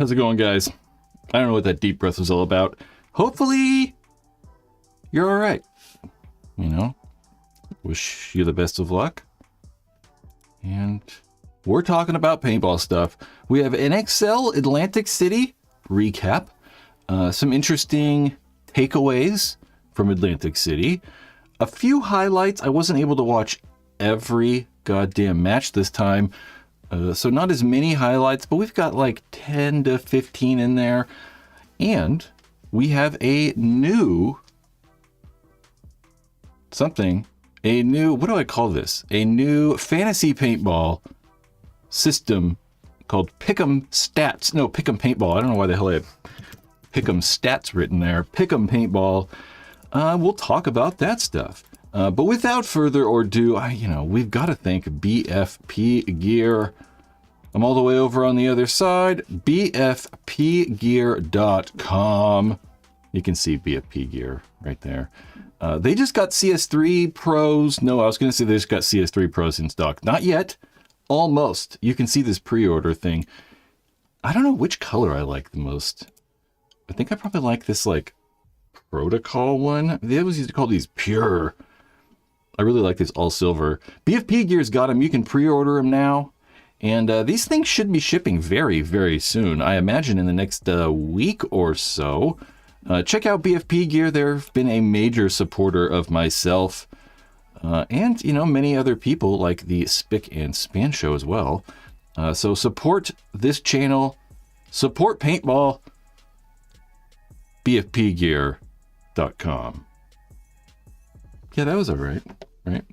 How's it going, guys? I don't know what that deep breath was all about. Hopefully, you're all right. You know, wish you the best of luck. And we're talking about paintball stuff. We have NXL Atlantic City recap. Some interesting takeaways from Atlantic City. A few highlights. I wasn't able to watch every goddamn match this time. So not as many highlights, but we've got like 10 to 15 in there. And we have a new what do I call this? A new fantasy paintball system called Pick'em Stats. No, Pick'em Paintball. I don't know why the hell I have Pick'em Stats written there. Pick'em Paintball. We'll talk about that stuff. But without further ado, we've got to thank BFP Gear. I'm all the way over on the other side. BFPgear.com. You can see BFP Gear right there. They just got CS3 Pros. No, I was going to say they just got CS3 Pros in stock. Not yet. Almost. You can see this pre-order thing. I don't know which color I like the most. I think I probably like this like protocol one. They always used to call these pure. I really like this all silver. BFP Gear's got them. You can pre-order them now. And these things should be shipping very, very soon. I imagine in the next week or so. Check out BFP Gear. They've been a major supporter of myself. And, many other people like the Spick and Span show as well. So support this channel. Support paintball. BFPgear.com. Yeah, that was all right. Right?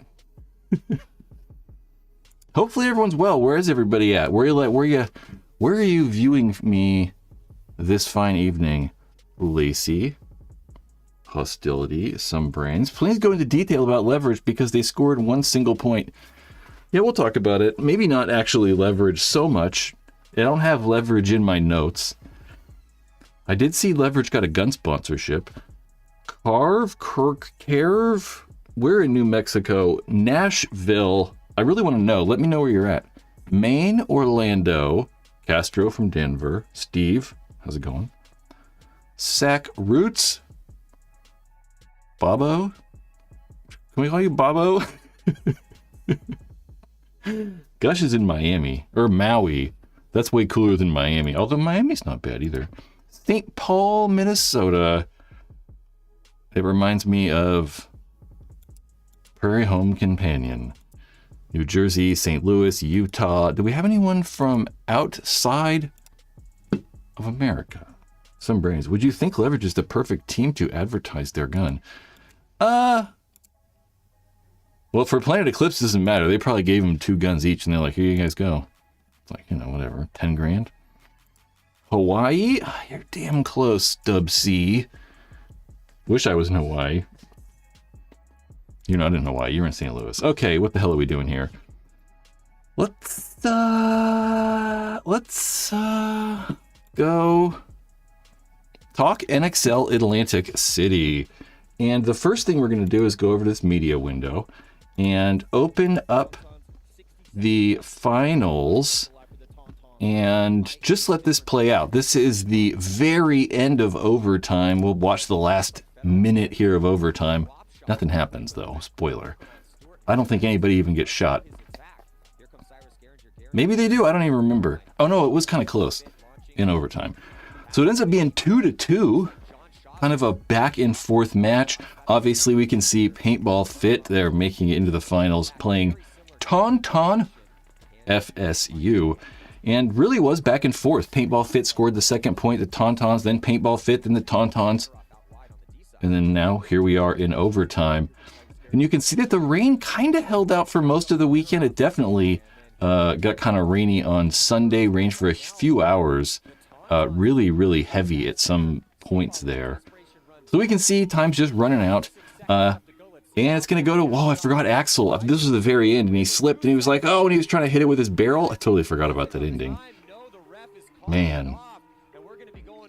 Hopefully everyone's well. Where is everybody at? Where are you viewing me this fine evening? Lacey, Hostility, Some Brains. Please go into detail about leverage because they scored one single point. Yeah, we'll talk about it. Maybe not actually leverage so much. I don't have leverage in my notes. I did see leverage got a gun sponsorship. Carve. We're in New Mexico. Nashville. I really want to know. Let me know where you're at. Maine, Orlando. Castro from Denver. Steve, how's it going? Sac Roots. Bobo? Can we call you Bobo? Gush is in Miami. Or Maui. That's way cooler than Miami. Although Miami's not bad either. St. Paul, Minnesota. It reminds me of Prairie Home Companion. New Jersey, St. Louis, Utah. Do we have anyone from outside of America? Some Brains. Would you think Leverage is the perfect team to advertise their gun? Well, for Planet Eclipse, it doesn't matter. They probably gave them 2 guns each, and they're like, here you guys go. It's like, whatever. 10 grand. Hawaii? You're damn close, Stub C. Wish I was in Hawaii. You're not in Hawaii. You're in St. Louis. Okay, what the hell are we doing here? Let's go talk NXL Atlantic City. And the first thing we're going to do is go over to this media window and open up the finals and just let this play out. This is the very end of overtime. We'll watch the last minute here of overtime. Nothing happens, though. Spoiler. I don't think anybody even gets shot. Maybe they do. I don't even remember. Oh, no, it was kind of close in overtime. So it ends up being 2-2. Kind of a back and forth match. Obviously, we can see Paintball Fit. They're making it into the finals, playing Tauntaun FSU. And really was back and forth. Paintball Fit scored the second point, the Tauntauns, then Paintball Fit, then the Tauntauns. And then now here we are in overtime. And you can see that the rain kind of held out for most of the weekend. It definitely got kind of rainy on Sunday, rained for a few hours. Really, really heavy at some points there. So we can see time's just running out. And it's going to go to, I forgot Axel. This was the very end, and he slipped, and he was like, and he was trying to hit it with his barrel. I totally forgot about that ending. Man.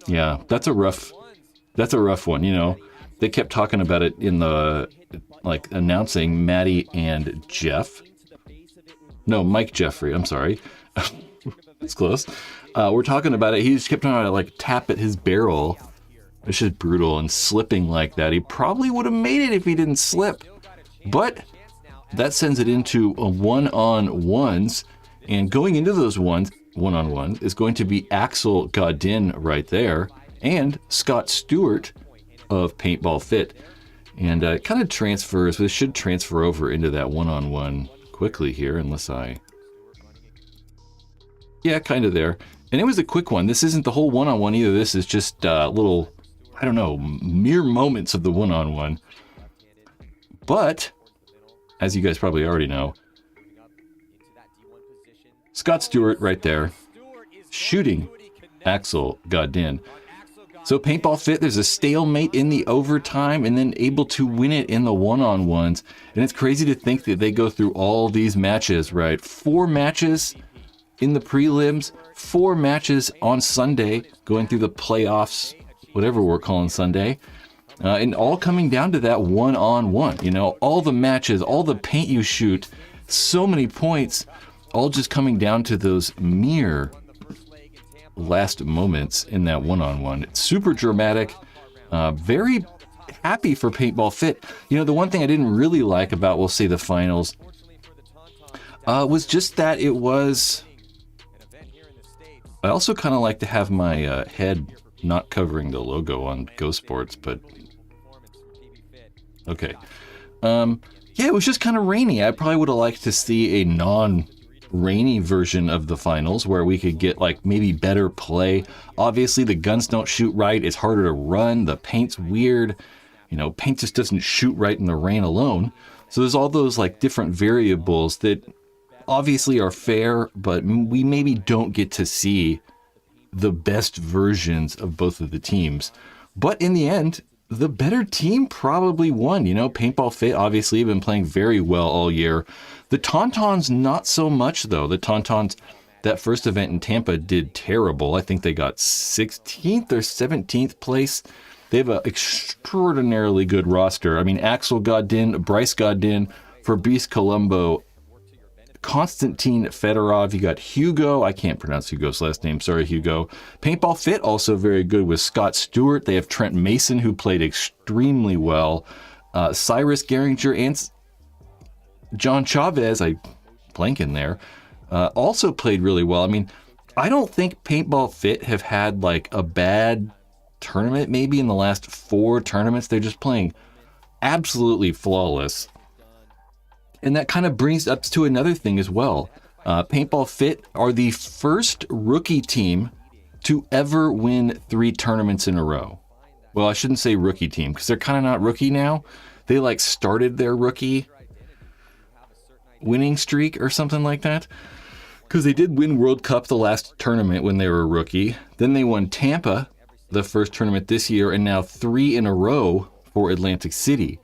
Yeah, that's a rough one, They kept talking about it in the, announcing Maddie and Jeff. No, Mike Jeffrey, I'm sorry. It's close. We're talking about it. He just kept trying to like tap at his barrel. It's just brutal, and slipping like that. He probably would have made it if he didn't slip. But that sends it into a one-on-ones. And going into those one-on-ones is going to be Axel Godin right there and Scott Stewart of Paintball Fit. And it kind of transfers, this should transfer over into that one-on-one quickly here, unless yeah, kind of there. And it was a quick one. This isn't the whole one-on-one either. This is just little, I don't know, mere moments of the one-on-one. But, as you guys probably already know, Scott Stewart right there, shooting Axel Godin. So Paintball Fit, there's a stalemate in the overtime and then able to win it in the one-on-ones. And it's crazy to think that they go through all these matches, right? 4 matches in the prelims, 4 matches on Sunday, going through the playoffs, whatever we're calling Sunday, and all coming down to that one-on-one. You know, all the matches, all the paint you shoot, so many points, all just coming down to those mere last moments in that one-on-one. It's super dramatic, very happy for Paintball Fit. You know, the one thing I didn't really like about, we'll say, the finals was just that it was... I also kind of like to have my head not covering the logo on Go Sports, but... Okay. Yeah, it was just kind of rainy. I probably would have liked to see a non-rainy version of the finals where we could get like maybe better play. Obviously, the guns don't shoot right. It's harder to run. The paint's weird. You know, paint just doesn't shoot right in the rain alone. So there's all those like different variables that obviously are fair, but we maybe don't get to see the best versions of both of the teams. But in the end, the better team probably won. You know, Paintball Fit obviously have been playing very well all year. The Tauntauns, not so much, though. The Tauntauns, that first event in Tampa, did terrible. I think they got 16th or 17th place. They have an extraordinarily good roster. I mean, Axel Godin, Bryce Godin, Fabrice Colombo, Konstantin Fedorov, you got Hugo. I can't pronounce Hugo's last name. Sorry, Hugo. Paintball Fit also very good with Scott Stewart. They have Trent Mason, who played extremely well. Cyrus Geringer and John Chavez, I blank in there, also played really well. I mean, I don't think Paintball Fit have had like a bad tournament maybe in the last 4 tournaments. They're just playing absolutely flawless. And that kind of brings up to another thing as well. Paintball Fit are the first rookie team to ever win 3 tournaments in a row. Well, I shouldn't say rookie team because they're kind of not rookie now. They like started their rookie winning streak or something like that. Because they did win World Cup the last tournament when they were a rookie. Then they won Tampa, the first tournament this year, and now 3 in a row for Atlantic City.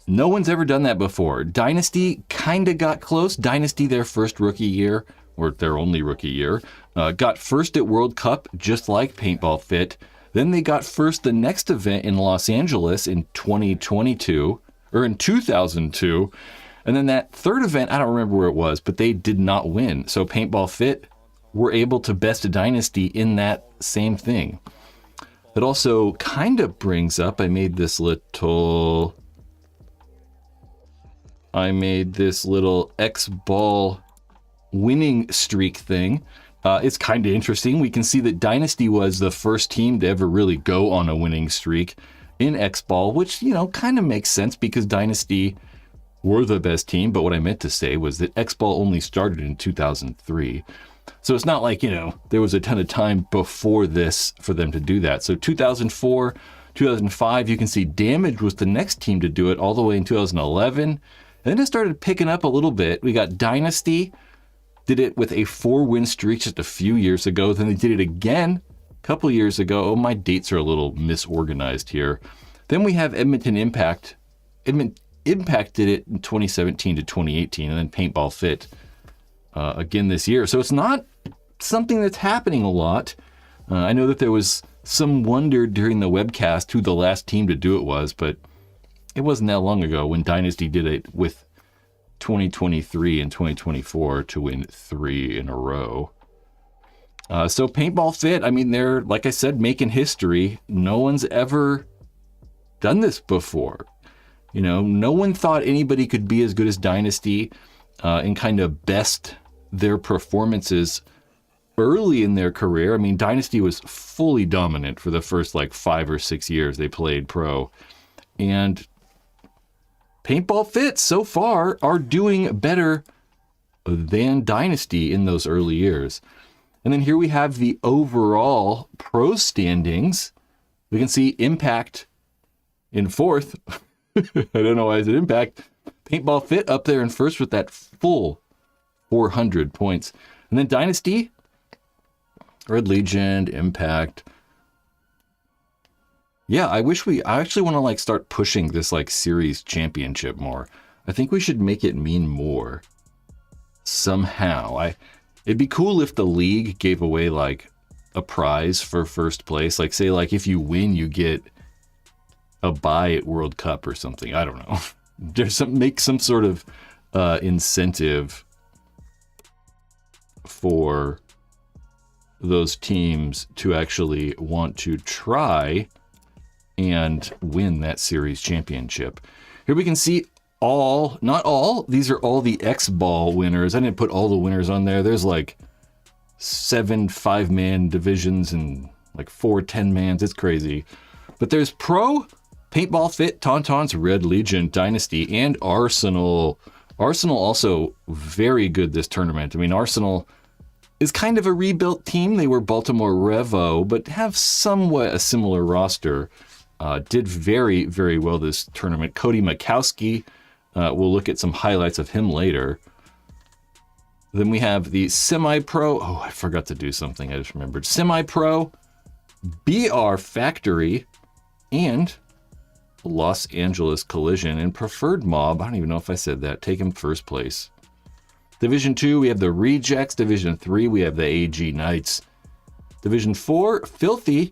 No one's ever done that before. Dynasty kind of got close. Dynasty, their first rookie year, or their only rookie year, got first at World Cup, just like Paintball Fit. Then they got first the next event in Los Angeles in 2022, or in 2002. And then that third event, I don't remember where it was, but they did not win. So Paintball Fit were able to best Dynasty in that same thing. That also kind of brings up, I made this little X-Ball winning streak thing. It's kind of interesting. We can see that Dynasty was the first team to ever really go on a winning streak in X-Ball, which, you know, kind of makes sense because Dynasty were the best team. But what I meant to say was that X-Ball only started in 2003. So it's not like, you know, there was a ton of time before this for them to do that. So 2004, 2005, you can see Damage was the next team to do it all the way in 2011. And then it started picking up a little bit. We got Dynasty, did it with a 4-win streak just a few years ago. Then they did it again a couple years ago. Oh, my dates are a little misorganized here. Then we have Edmonton Impact. Impact did it in 2017 to 2018, and then Paintball Fit again this year. So it's not something that's happening a lot. I know that there was some wonder during the webcast who the last team to do it was, but it wasn't that long ago when Dynasty did it with 2023 and 2024 to win 3 in a row. So Paintball Fit, I mean, they're, like I said, making history. No one's ever done this before. No one thought anybody could be as good as Dynasty and kind of best their performances early in their career. I mean, Dynasty was fully dominant for the first 5 or 6 years they played pro. And Paintball Fit so far are doing better than Dynasty in those early years. And then here we have the overall pro standings. We can see Impact in fourth. I don't know why it's an Impact. Paintball Fit up there in first with that full 400 points. And then Dynasty, Red Legion, Impact. Yeah, I actually want to start pushing this series championship more. I think we should make it mean more somehow. It'd be cool if the league gave away a prize for first place. Say if you win, you get a bye at World Cup or something. I don't know. Make some sort of incentive for those teams to actually want to try and win that series championship. Here we can see not all, these are all the X-Ball winners. I didn't put all the winners on there. There's 7 5-man divisions and 4 10-mans. It's crazy. But there's Pro, Paintball Fit, Tauntauns, Red Legion, Dynasty, and Arsenal. Arsenal also very good this tournament. I mean, Arsenal is kind of a rebuilt team. They were Baltimore Revo, but have somewhat a similar roster. Did very, very well this tournament. Cody Makowski, we'll look at some highlights of him later. Then we have the Semi-Pro. Oh, I forgot to do something. I just remembered. Semi-Pro, BR Factory, and Los Angeles Collision and Preferred Mob. I don't even know if I said that. Take him first place. Division 2, we have the Rejects. Division 3, we have the AG Knights. Division 4, Filthy.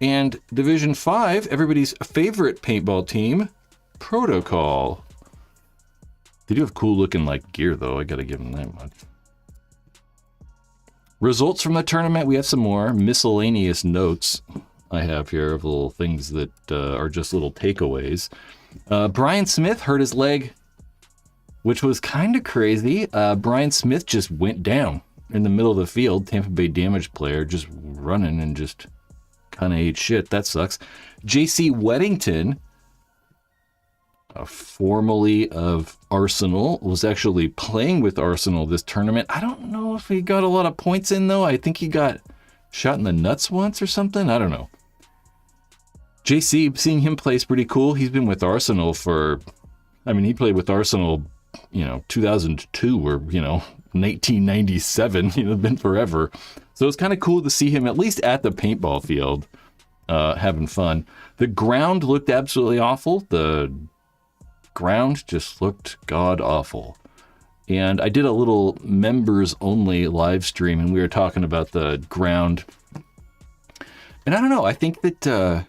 And Division 5, everybody's favorite paintball team, Protocol. They do have cool looking gear though. I gotta give them that much. Results from the tournament, we have some more miscellaneous notes I have here of little things that are just little takeaways. Brian Smith hurt his leg, which was kind of crazy. Brian Smith just went down in the middle of the field. Tampa Bay Damage player just running and just kind of ate shit. That sucks. JC Weddington, formerly of Arsenal, was actually playing with Arsenal this tournament. I don't know if he got a lot of points in, though. I think he got shot in the nuts once or something. I don't know. JC, seeing him play is pretty cool. He's been with Arsenal he played with Arsenal, 2002 or, 1997, been forever. So it's kind of cool to see him at least at the paintball field, having fun. The ground looked absolutely awful. The ground just looked god awful. And I did a little members only live stream and we were talking about the ground. And I don't know, I think that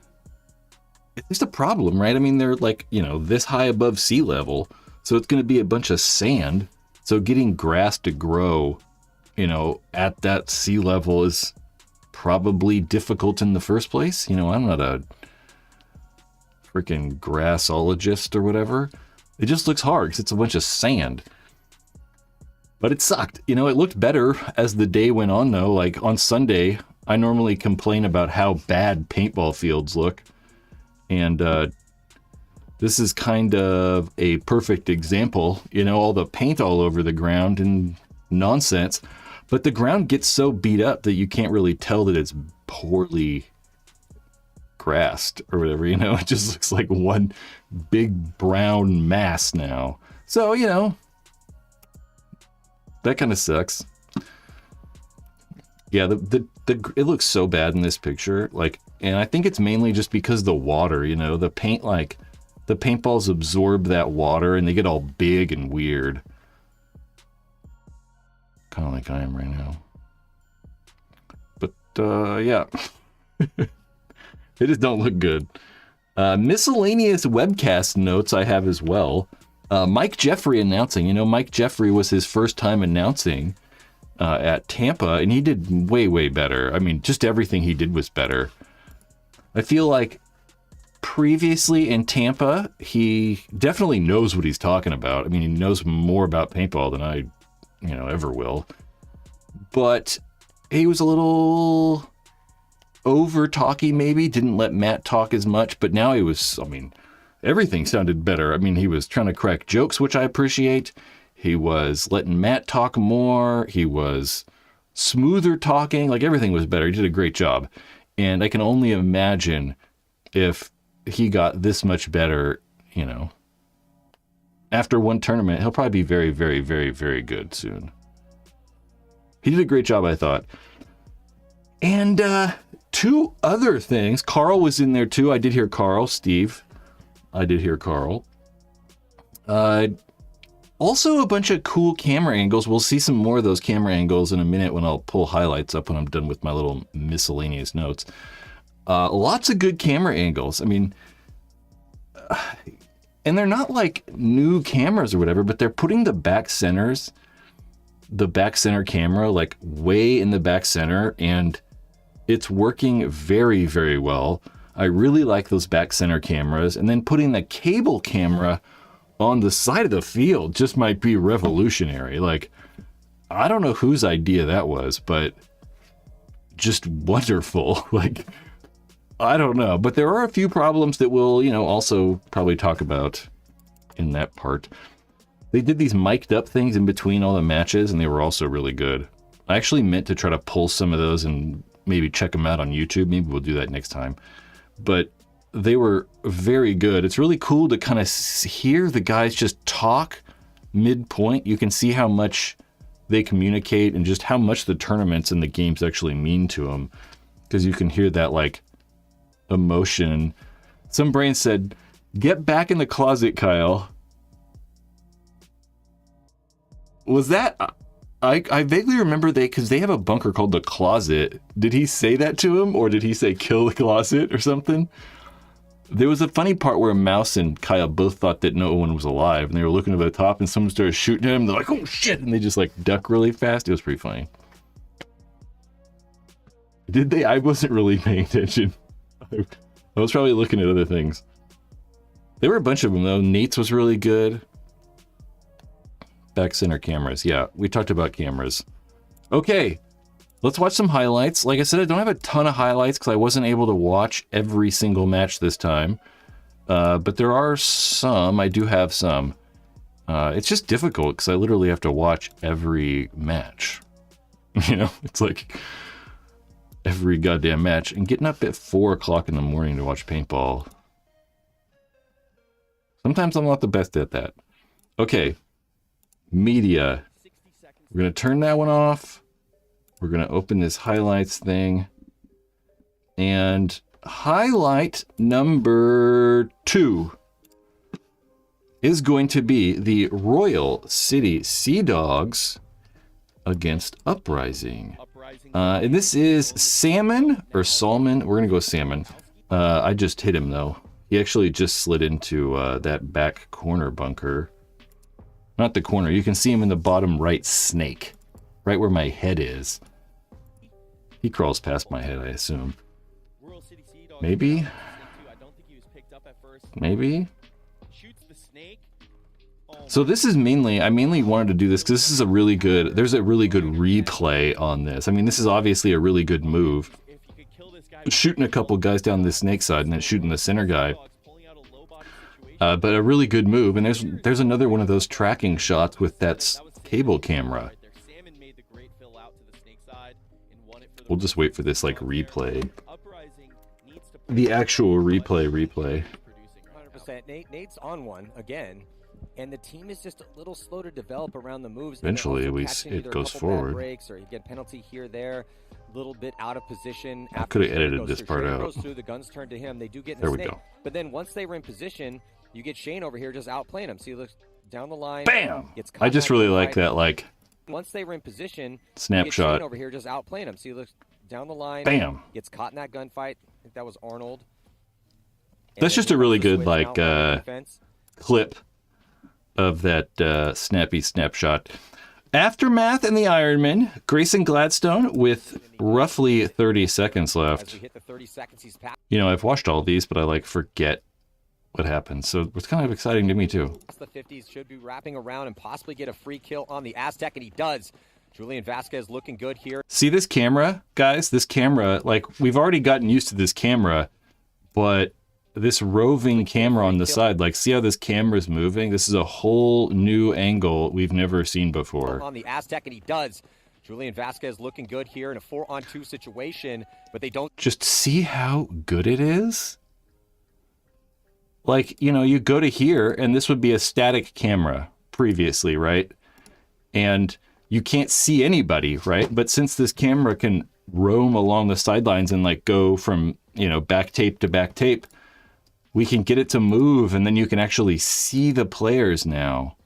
it's a problem, right? I mean, they're this high above sea level, so it's going to be a bunch of sand. So getting grass to grow, at that sea level is probably difficult in the first place. I'm not a freaking grassologist or whatever. It just looks hard because it's a bunch of sand. But it sucked. It looked better as the day went on, though. On Sunday, I normally complain about how bad paintball fields look. And this is kind of a perfect example. All the paint all over the ground and nonsense. But the ground gets so beat up that you can't really tell that it's poorly grassed or whatever. It just looks like one big brown mass now. So, that kind of sucks. Yeah, it looks so bad in this picture. And I think it's mainly just because the water, the paint, the paintballs absorb that water and they get all big and weird. Kind of like I am right now. But, yeah. They just don't look good. Miscellaneous webcast notes I have as well. Mike Jeffrey announcing. Mike Jeffrey was his first time announcing at Tampa, and he did way, way better. I mean, just everything he did was better. I feel like previously in Tampa, he definitely knows what he's talking about. I mean, he knows more about paintball than I, ever will. But he was a little over talky, maybe, didn't let Matt talk as much, but now he was, everything sounded better. I mean, he was trying to crack jokes, which I appreciate. He was letting Matt talk more. He was smoother talking. Like, everything was better. He did a great job. And I can only imagine if he got this much better, after one tournament, he'll probably be very, very, very, very good soon. He did a great job, I thought. And two other things. Carl was in there too. I did hear Carl. Steve. I did hear Carl. Also a bunch of cool camera angles. We'll see some more of those camera angles in a minute when I'll pull highlights up when I'm done with my little miscellaneous notes. Lots of good camera angles. I mean, and they're not like new cameras or whatever, but they're putting the back center camera like way in the back center, and it's working very, very well. I really like those back center cameras, and then putting the cable camera on the side of the field just might be revolutionary. Like, I don't know whose idea that was, but just wonderful. Like, I don't know, but there are a few problems that we'll, also probably talk about in that part. They did these mic'd up things in between all the matches, and they were also really good. I actually meant to try to pull some of those and maybe check them out on YouTube. Maybe we'll do that next time. But they were very good. It's really cool to kind of hear the guys just talk midpoint. You can see how much they communicate and just how much the tournaments and the games actually mean to them, because you can hear that like emotion. Some brain said, "Get back in the closet, Kyle." Was that... I vaguely remember because they have a bunker called the Closet. Did he say that to him, or did he say kill the closet or something? There was a funny part where Mouse and Kyle both thought that no one was alive, and they were looking over the top, and someone started shooting at him. They're like, "Oh shit!" and they just like duck really fast. It was pretty funny. Did they? I wasn't really paying attention. I was probably looking at other things. There were a bunch of them though. Nate's was really good. Back center cameras. Yeah, we talked about cameras. Okay, let's watch some highlights. Like I said, I don't have a ton of highlights because I wasn't able to watch every single match this time. But there are some. I do have some. It's just difficult because I literally have to watch every match. It's like every goddamn match. And getting up at 4 o'clock in the morning to watch paintball. Sometimes I'm not the best at that. Okay. Media. We're going to turn that one off. We're going to open this highlights thing. And highlight number 2 is going to be the Royal City Sea Dogs against Uprising. And this is Salmon or Salmon. We're going to go Salmon. I just hit him though. He actually just slid into that back corner bunker. Not the corner. You can see him in the bottom right snake. Right where my head is. He crawls past my head, I assume. Maybe? Maybe? So this is mainly... I mainly wanted to do this because this is a really good... There's a really good replay on this. I mean, this is obviously a really good move. Shooting a couple guys down the snake side and then shooting the center guy. But a really good move, and there's another one of those tracking shots with that cable camera. We'll just wait for this like replay. The actual replay. 100%. Nate's on one again, and the team is just a little slow to develop around the moves. Eventually, at least it goes forward. Breaks, or you get penalty here, there, little bit out of position. I could have edited this part out. The guns turn to him. They do get in there the we snake. go. But then once they were in position, you get Shane over here just outplaying him. See, he looks down the line. Bam! I just really like that, like, once they were in position, snapshot. Shane over here just outplaying him. See, he looks down the line. Bam! Gets caught in that gunfight. I think that was Arnold. That's just a really good, like, clip of that snappy snapshot. Aftermath and the Ironman. Grayson Gladstone with roughly 30 seconds As left. we hit the 30 seconds, he's past You know, I've watched all these, but I like forget what happens. So it's kind of exciting to me too. the 50s, should be wrapping around and possibly get a free kill on the Aztec, and he does. Julian Vasquez looking good here. See this camera, guys? This camera, like, we've already gotten used to this camera, but this roving camera on the side, like, see how this camera's moving? This is a whole new angle we've never seen before. On the Aztec, and he does. Julian Vasquez looking good here in a 4-on-2 situation, but they don't. Just see how good it is? Like, you know, you go to here, and this would be a static camera previously, right? And you can't see anybody, right? But since this camera can roam along the sidelines and, like, go from, you know, back tape to back tape, we can get it to move, and then you can actually see the players now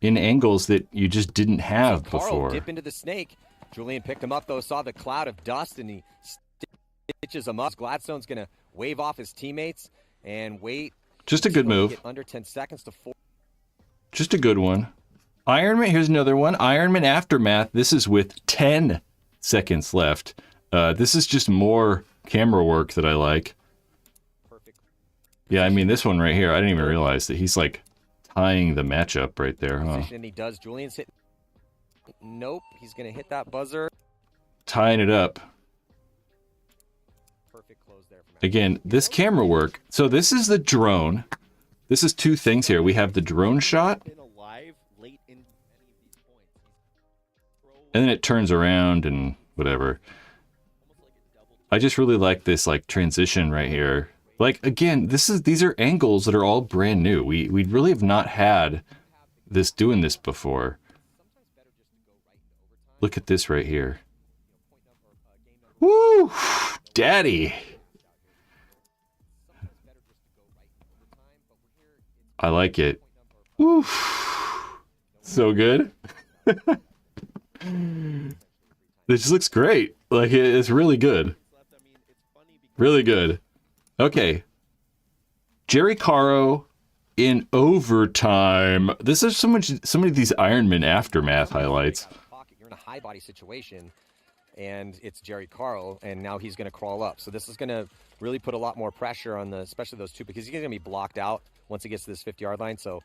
in angles that you just didn't have Carl before. dip into the snake. Julian picked him up, though, saw the cloud of dust, and he stitches him up. Gladstone's going to wave off his teammates and wait. Just a good move. Get under 10 seconds to 4. Just a good one. Ironman, here's another one. Ironman Aftermath. This is with 10 seconds left. This is just more camera work that I like. Perfect. Yeah, I mean, this one right here, I didn't even realize that he's, like, tying the matchup right there, huh? And he does. Julian's hit. Nope. He's going to hit that buzzer. Tying it up. Perfect close there. Again, this camera work. So this is the drone. This is two things here. We have the drone shot, and then it turns around and whatever. I just really like this, like, transition right here. Like, again, these are angles that are all brand new. We really have not had this doing this before. Look at this right here. Woo! Daddy! I like it. Woo! So good. This just looks great. Like, it's really good. Really good. Okay. Jerry Caro in overtime. This is so many of these Ironman Aftermath highlights. You're in a high body situation, and it's Jerry Carl, and now he's going to crawl up. So this is going to really put a lot more pressure on especially those two, because he's going to be blocked out once he gets to this 50-yard line. So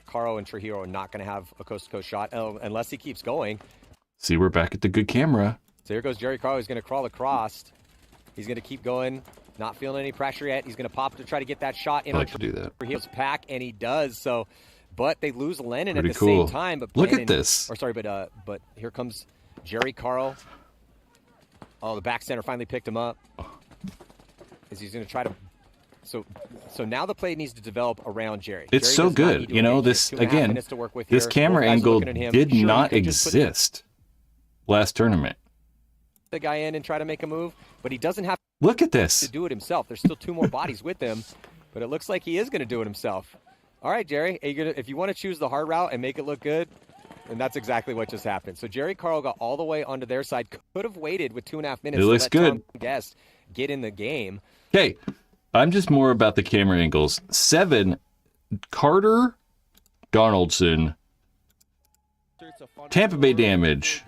Caro and Trujillo are not going to have a coast-to-coast shot unless he keeps going. See, we're back at the good camera. So here goes Jerry Carl. He's going to crawl across. He's going to keep going, not feeling any pressure yet. He's going to pop to try to get that shot in. I like to do that. Trujillo's pack, and he does. So, but they lose Lennon Pretty at the cool. same time. But Look at Lennon, this. Or sorry, but here comes Jerry Carl. Oh, the back center finally picked him up. As he's going to try to. So now the play needs to develop around Jerry. It's Jerry so does not good. need to You know, engage. this, 2.5 again, minutes to work with this here. camera Both guys angle looking at him. did Sure, you not could just put exist last tournament. the guy in and try to make a move, but he doesn't have Look at to this. do it himself. There's still two more bodies with him, but it looks like he is going to do it himself. All right, Jerry, if you want to choose the hard route and make it look good, and that's exactly what just happened. So Jerry Carl got all the way onto their side, could have waited with 2.5 minutes. It looks to let good. Tom Guest get in the game. Okay, I'm just more about the camera angles. 7, Carter Donaldson. Tampa Bay damage.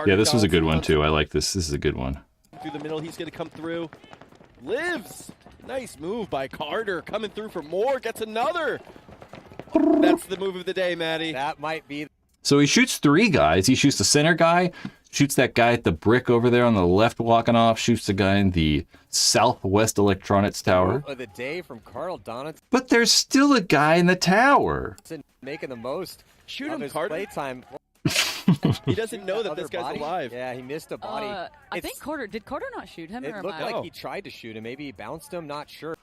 Yeah, this was a good one too. I like this. This is a good one. Through the middle, he's going to come through. Lives. Nice move by Carter. Coming through for more. Gets another. That's the move of the day, Maddie. That might be. So he shoots 3 guys. He shoots the center guy, shoots that guy at the brick over there on the left walking off, shoots the guy in the Southwest Electronics Tower. Move of the day from Carl Donaldson, But there's still a guy in the tower. making the most Shoot of him, his Carter. playtime. He doesn't know that Other this guy's body? alive. Yeah, he missed a body. I think Carter did Carter not shoot him? It Or looked am I? like he tried to shoot him. Maybe he bounced him. Not sure.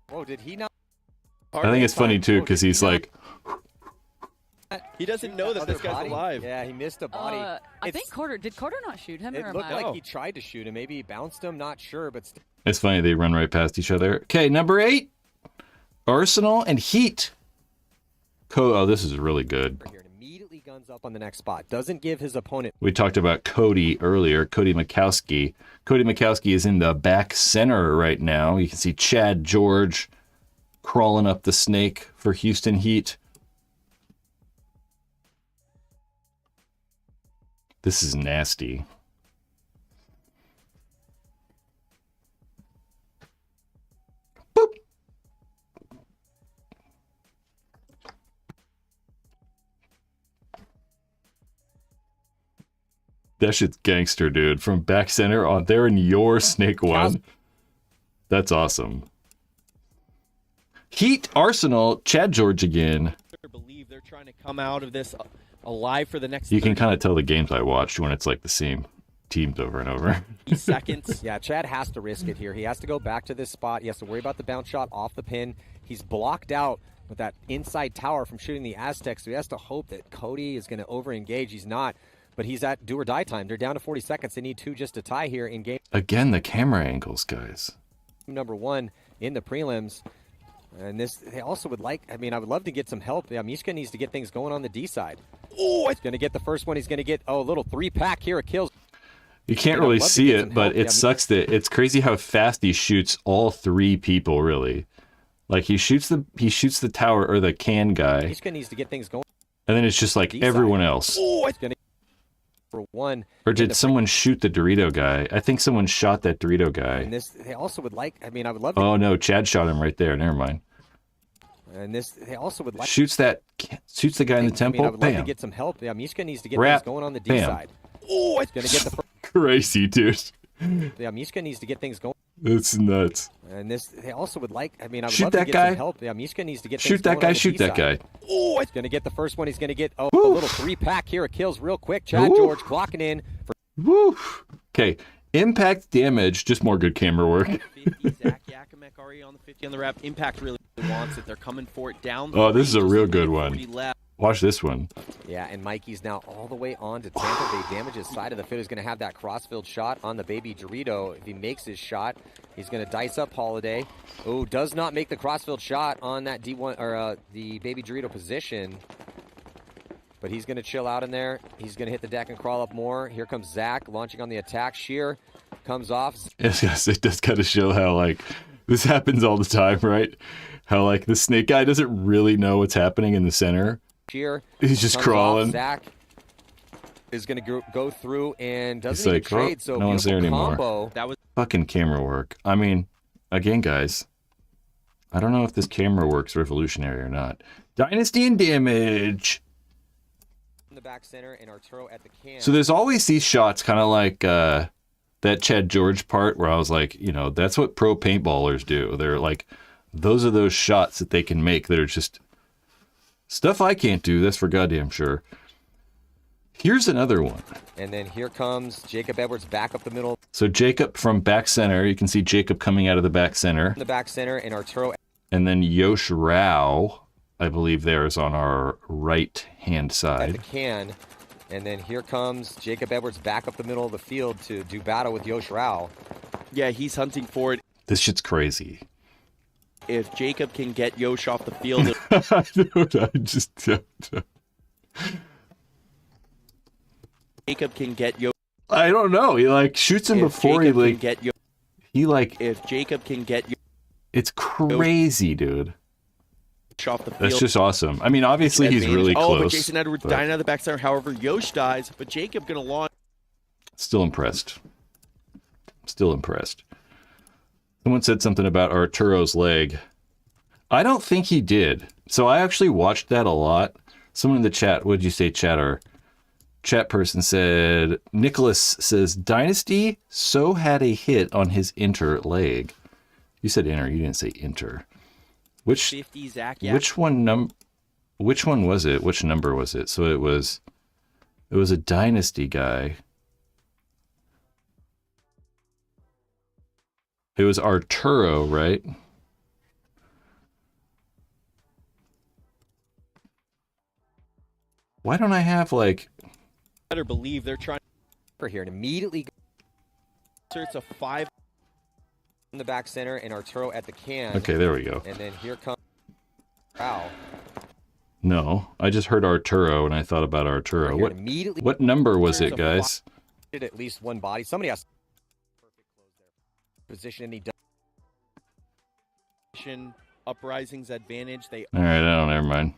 Whoa, did he not? I think it's funny too because he's like, He doesn't know that Other this guy's body? alive. Yeah, he missed a body. I think Carter did Carter not shoot him? It Or am looked I? like he tried to shoot him. Maybe he bounced him. Not sure, but still. it's funny they run right past each other. Okay, number 8, Arsenal and Heat. Oh, this is really good. Here, and immediately guns up on the next spot. Doesn't give his opponent. We talked about Cody earlier, Cody Mikowski. Cody Mikowski is in the back center right now. You can see Chad George crawling up the snake for Houston Heat. This is nasty. Boop. That shit's gangster, dude. From back center on there in your snake one. That's awesome. Heat Arsenal, Chad George again. I believe they're trying to come out of this alive for the next You can kind of tell the games I watched when it's like the same teams over and over. 30 seconds. Yeah, Chad has to risk it here. He has to go back to this spot. He has to worry about the bounce shot off the pin. He's blocked out with that inside tower from shooting the Aztecs, so he has to hope that Cody is going to over-engage. He's not, but he's at do or die time. They're down to 40 seconds. They need 2 just to tie here in game Again, the camera angles, guys. number 1 in the prelims. And this, they also would like, I mean, I would love to get some help. Yeah, Mishka needs to get things going on the D side. Oh, he's going to get the first one. He's going to get, a little 3-pack here of kills. You can't really see it, but it sucks that it's crazy how fast he shoots all 3 people, really. Like, he shoots the tower or the can guy, Mishka needs to get things going. and then it's just like D-side. everyone else. Oh, it's going to for 1. Or did someone shoot the Dorito guy? I think someone shot that Dorito guy. And this, they also would like, I mean, I would love to. Oh, no, Chad shot him right there. Never mind. And this, they also would like. Shoots the guy in the temple. I mean, I would love to Bam. get some help. Yeah, Mishka needs to get Wrap. things going on the D Bam. side. Oh, it's going to get the first. Crazy, dude. Yeah, Mishka needs to get things going. It's nuts. And this, they also would like, I mean, I would Shoot love that to get guy. some help. Yeah, Mishka needs to get Shoot things that going guy. on the Shoot D that side. guy. Oh, it's going to get the first one. He's going to get a Woo. little 3-pack here of kills real quick. Chad Woo. George clocking in for Woo. Okay. Impact damage. Just more good camera work. 50. Zach Yakimek already on the 50 on the wrap. Impact really wants it. They're coming for it down. Oh, this is a range. real There's good only one. 40 left. Watch this one. Yeah, and Mikey's now all the way on to Tampa Bay. Damages side of the field. He's going to have that crossfield shot on the baby Dorito. If he makes his shot, he's going to dice up Holiday. Oh, does not make the crossfield shot on that D1 or the baby Dorito position. But he's going to chill out in there. He's going to hit the deck and crawl up more. Here comes Zach launching on the attack. Sheer comes off. Yes, it does kind of show how, like, this happens all the time, right? How, like, the snake guy doesn't really know what's happening in the center. Sheer He's just comes crawling. off. Zach is going to go through and doesn't He's even like, oh, trade. So no one's there beautiful anymore. combo. That was Fucking camera work. I mean, again, guys, I don't know if this camera work's revolutionary or not. Dynasty and damage. In the back center and Arturo at the can. So there's always these shots kind of like that Chad George part where I was like, you know, that's what pro paintballers do. They're like, those are those shots that they can make that are just stuff I can't do. That's for goddamn sure. Here's another one. And then here comes Jacob Edwards back up the middle So Jacob from back center. You can see Jacob coming out of the back center. in the back center and Arturo And then Yosh Rao, I believe there is on our right-hand at side. the can. And then here comes Jacob Edwards back up the middle of the field to do battle with Yosh Rao. yeah, he's hunting for it. This shit's crazy. If Jacob can get Yosh off the field, Dude, I just don't know. Jacob can get Yosh. I don't know. He like shoots him before Jacob he can get Yosh. he like If Jacob can get it's crazy, dude. Yosh off the field, That's just awesome. I mean, obviously he's advantage. really close. But Jason Edwards but dying out of the back center. However, Yosh dies, but Jacob gonna launch. Still impressed. Still impressed. Someone said something about Arturo's leg. I don't think he did. So I actually watched that a lot. Someone in the chat, what did you say, chat? Or chat person said, Nicholas says, Dynasty so had a hit on his inter leg. You said inter, you didn't say inter. Which 50 Zach. which one which one was it? Which number was it? So it was a Dynasty guy. It was Arturo, right? Why don't I have like Better believe they're trying. For here and immediately It's a 5. in the back center and Arturo at the can. okay, there we go. And then here comes Rao. No, I just heard Arturo and I thought about Arturo. Here What immediately what number was There's it, a guys? did at least one body. Somebody has perfect close there. Position and he does. Uprising's advantage. They All right, I don't never mind.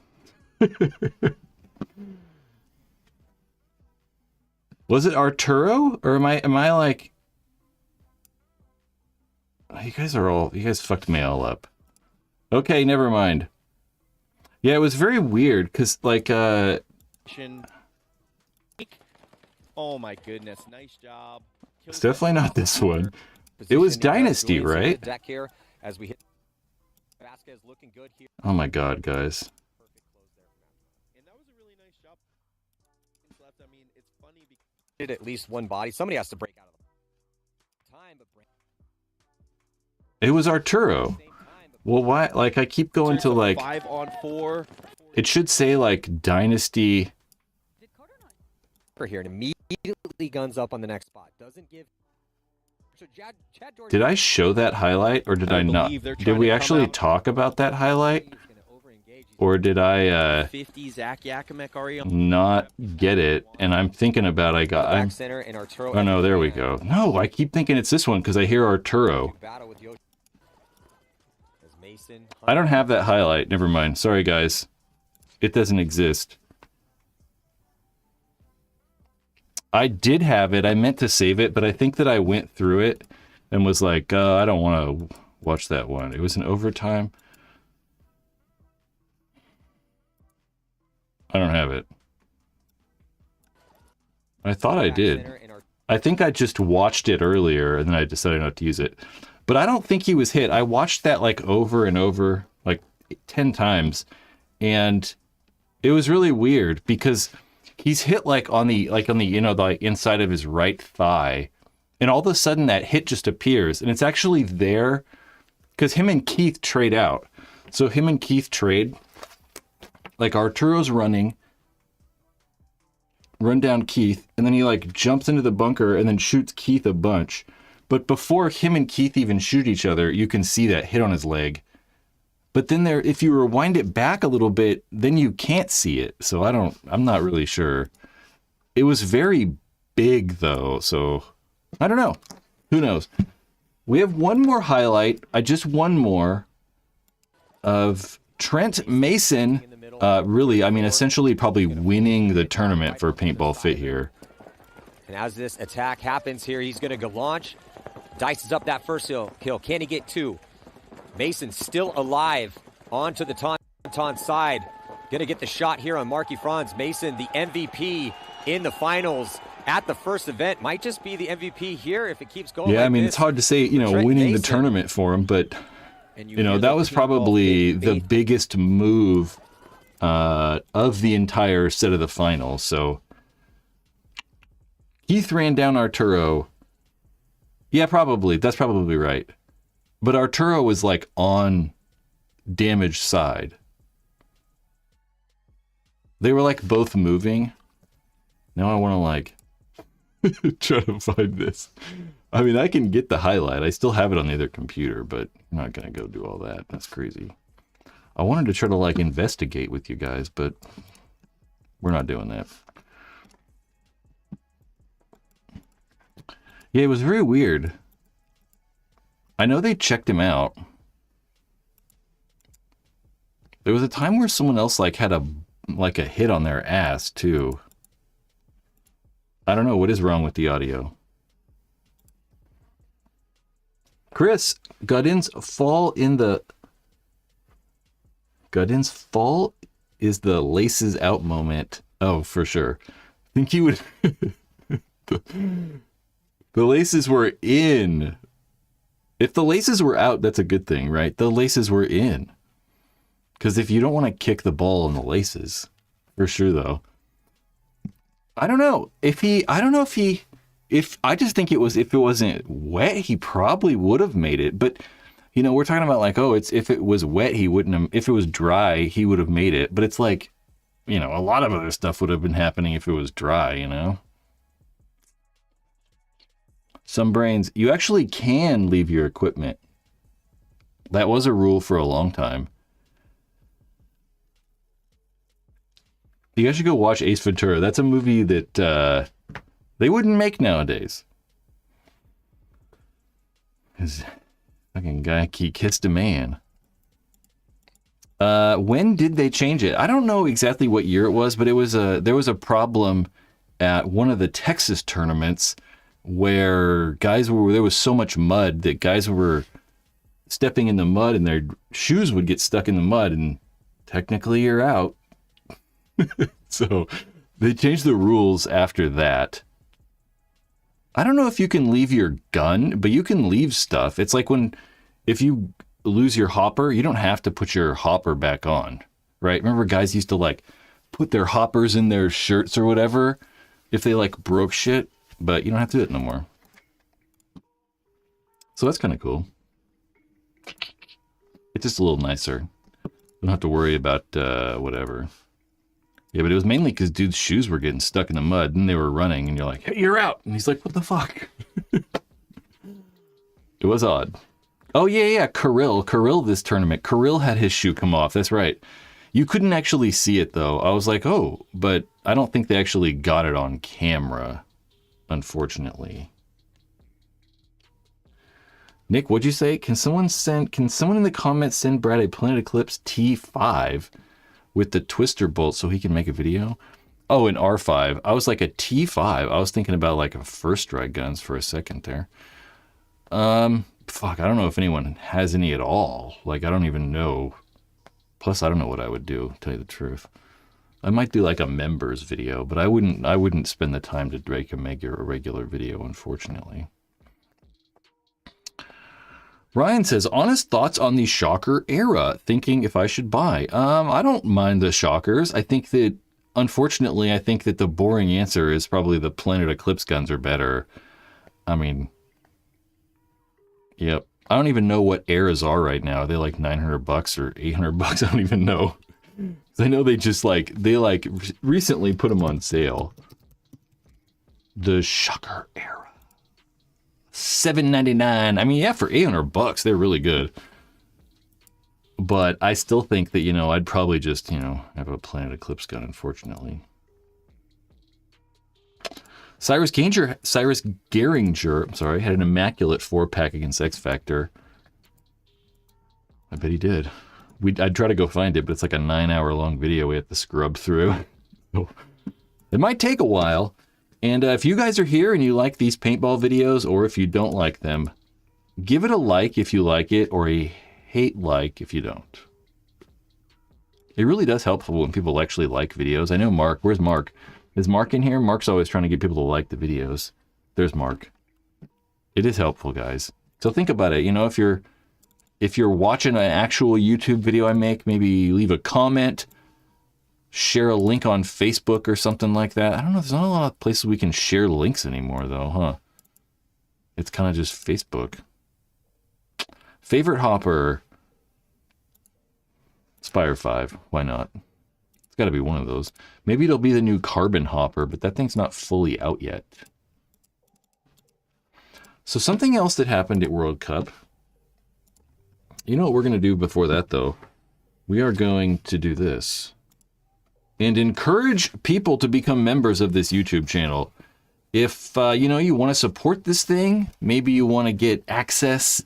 Was it Arturo? Or am I like... You guys fucked me all up. Okay, never mind. Yeah, it was very weird, because, like, Oh my goodness, nice job. it's definitely not this one. It was Dynasty, right? Deck here as we hit. Vasquez looking good here. Oh my god, guys. Perfect close there from Matt. And that was a really nice job. Left. I mean, it's funny because Did at least one body. Somebody has to break out of the time, but It was Arturo. Well, why? Like, I keep going to, like... 5-on-4. It should say, like, Dynasty... Did Carter not? for here and immediately guns up on the next spot. Doesn't give. So Chad Jordan. Did I show that highlight, or did I not? believe they're Did trying we to come actually out. talk about that highlight? He's gonna overengage. Or did I 50 Zach Yakimek already on. not get it? And I'm thinking about I'm Back center and Arturo. oh no, there we go. No, I keep thinking it's this one because I hear Arturo. Battle with Yoshi. As Mason. I don't have that highlight. Never mind. Sorry, guys. It doesn't exist. I did have it. I meant to save it, but I think that I went through it and was like, I don't want to watch that one. It was an overtime. I don't have it. I thought I did. I think I just watched it earlier and then I decided not to use it. But I don't think he was hit. I watched that like over and over, like 10 times. And it was really weird because he's hit like on the the inside of his right thigh. And all of a sudden that hit just appears. And it's actually there because him and Keith trade out. So him and Keith trade. Like Arturo's run down Keith, and then he like jumps into the bunker and then shoots Keith a bunch. But before him and Keith even shoot each other, you can see that hit on his leg. But then if you rewind it back a little bit, then you can't see it. So I'm not really sure. It was very big though, so I don't know. Who knows? We have one more highlight. One more of Trent Mason. Really, I mean, essentially probably winning the tournament for Paintball Fit here. And as this attack happens here, he's going to go launch. Dices up that first kill. Can he get two? Mason still alive onto the Tauntaun side. Going to get the shot here on Marky Franz. Mason, the MVP in the finals at the first event. Might just be the MVP here if it keeps going. Yeah, like I mean, this. it's hard to say, Trent winning Mason. the tournament for him, but, And that was probably the biggest move of the entire set of the finals. So Keith ran down Arturo. Yeah, probably. That's probably right. But Arturo was like on damaged side. They were like both moving. Now I want to like try to find this. I mean, I can get the highlight. I still have it on the other computer, but I'm not going to go do all that. That's crazy. I wanted to try to like investigate with you guys, but we're not doing that. Yeah, it was very weird. I know they checked him out. There was a time where someone else like had a hit on their ass too. I don't know what is wrong with the audio. Chris, Guddin's fall is the laces out moment. Oh, for sure. I think he would. The laces were in. If the laces were out, that's a good thing, right? The laces were in. Because if you don't want to kick the ball in the laces, for sure though. I don't know if I just think it was, if it wasn't wet, he probably would have made it. But, we're talking about like, if it was wet, he wouldn't have, if it was dry, he would have made it. But it's like, a lot of other stuff would have been happening if it was dry, Some brains, you actually can leave your equipment. That was a rule for a long time. You guys should go watch Ace Ventura. That's a movie that they wouldn't make nowadays. His fucking guy, he kissed a man. When did they change it? I don't know exactly what year it was, but there was a problem at one of the Texas tournaments where there was so much mud that guys were stepping in the mud and their shoes would get stuck in the mud, and technically you're out. So they changed the rules after that. I don't know if you can leave your gun, but you can leave stuff. It's like if you lose your hopper, you don't have to put your hopper back on, right? Remember guys used to like put their hoppers in their shirts or whatever if they like broke shit, but you don't have to do it no more. So that's kind of cool. It's just a little nicer. You don't have to worry about whatever. Yeah, but it was mainly because dude's shoes were getting stuck in the mud and they were running and you're like, hey, you're out. And he's like, what the fuck? It was odd. Oh, yeah. Kirill this tournament. Kirill had his shoe come off. That's right. You couldn't actually see it, though. I was like, oh, but I don't think they actually got it on camera, unfortunately. Nick, what'd you say? Can someone in the comments send Brad a Planet Eclipse T5 with the twister bolt so he can make a video? Oh, an R5. I was like a T5. I was thinking about like a first strike guns for a second there. Fuck, I don't know if anyone has any at all. Like, I don't even know. Plus, I don't know what I would do, to tell you the truth. I might do like a members video, but I wouldn't spend the time to make a regular video, unfortunately. Ryan says, honest thoughts on the Shocker era, thinking if I should buy. I don't mind the Shockers. Unfortunately, I think that the boring answer is probably the Planet Eclipse guns are better. I mean, yep. I don't even know what eras are right now. Are they like $900 or $800? I don't even know. I know they recently put them on sale. The Shocker era. $799. I mean, yeah, for $800, they're really good. But I still think that, I'd probably just, have a Planet Eclipse gun, unfortunately. Cyrus Geringer, had an immaculate 4-pack against X Factor. I bet he did. I'd try to go find it, but it's like a 9-hour-long video we have to scrub through. So, it might take a while. And if you guys are here and you like these paintball videos, or if you don't like them, give it a like if you like it, or a hate like if you don't. It really does help when people actually like videos. I know Mark. Where's Mark? Is Mark in here? Mark's always trying to get people to like the videos. There's Mark. It is helpful, guys. So think about it. If you're watching an actual YouTube video I make, maybe leave a comment, share a link on Facebook or something like that. I don't know. There's not a lot of places we can share links anymore, though, huh? It's kind of just Facebook. Favorite hopper? Spire 5. Why not? It's got to be one of those. Maybe it'll be the new carbon hopper, but that thing's not fully out yet. So something else that happened at World Cup. You know what we're going to do before that, though? We are going to do this. And encourage people to become members of this YouTube channel. If, you want to support this thing, maybe you want to get access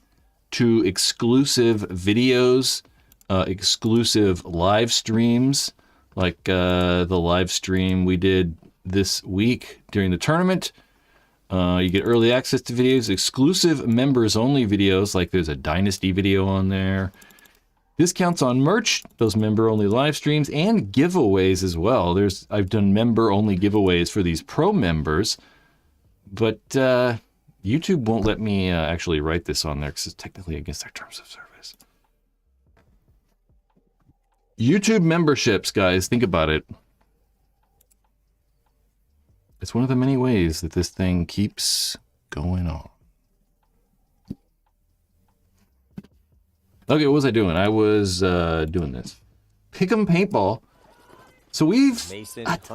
to exclusive videos, exclusive live streams, like the live stream we did this week during the tournament. You get early access to videos, exclusive members-only videos, like there's a Dynasty video on there. Discounts on merch, those member-only live streams, and giveaways as well. I've done member-only giveaways for these pro members, but YouTube won't let me actually write this on there because it's technically against their terms of service. YouTube memberships, guys, think about it. It's one of the many ways that this thing keeps going on. Okay, what was I doing? I was doing this. Pick'em Paintball. So we've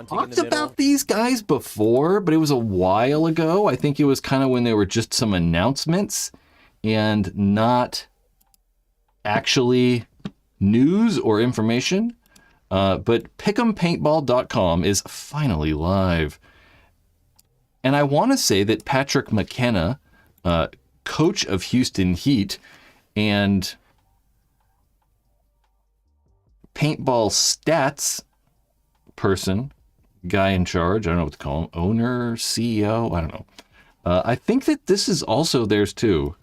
talked about these guys before, but it was a while ago. I think it was kind of when they were just some announcements and not actually news or information. But pick'empaintball.com is finally live. And I want to say that Patrick McKenna, coach of Houston Heat, and paintball stats person, guy in charge. I don't know what to call him. Owner, CEO. I don't know. I think that this is also theirs too.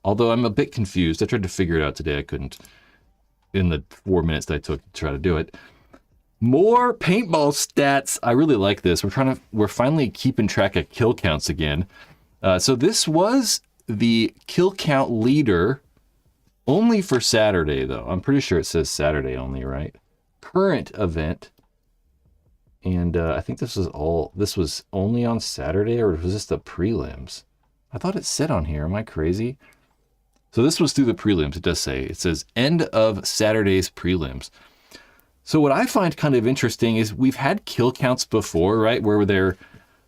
Although I'm a bit confused. I tried to figure it out today. I couldn't in the 4 minutes that I took to try to do it. More paintball stats. I really like this. We're finally keeping track of kill counts again. So this was the kill count leader only for Saturday, though. I'm pretty sure it says Saturday only, right? Current event. And I think this was only on Saturday, or was this the prelims? I thought it said on here. Am I crazy? So this was through the prelims. It does say. It says end of Saturday's prelims. So what I find kind of interesting is we've had kill counts before, right? Where they're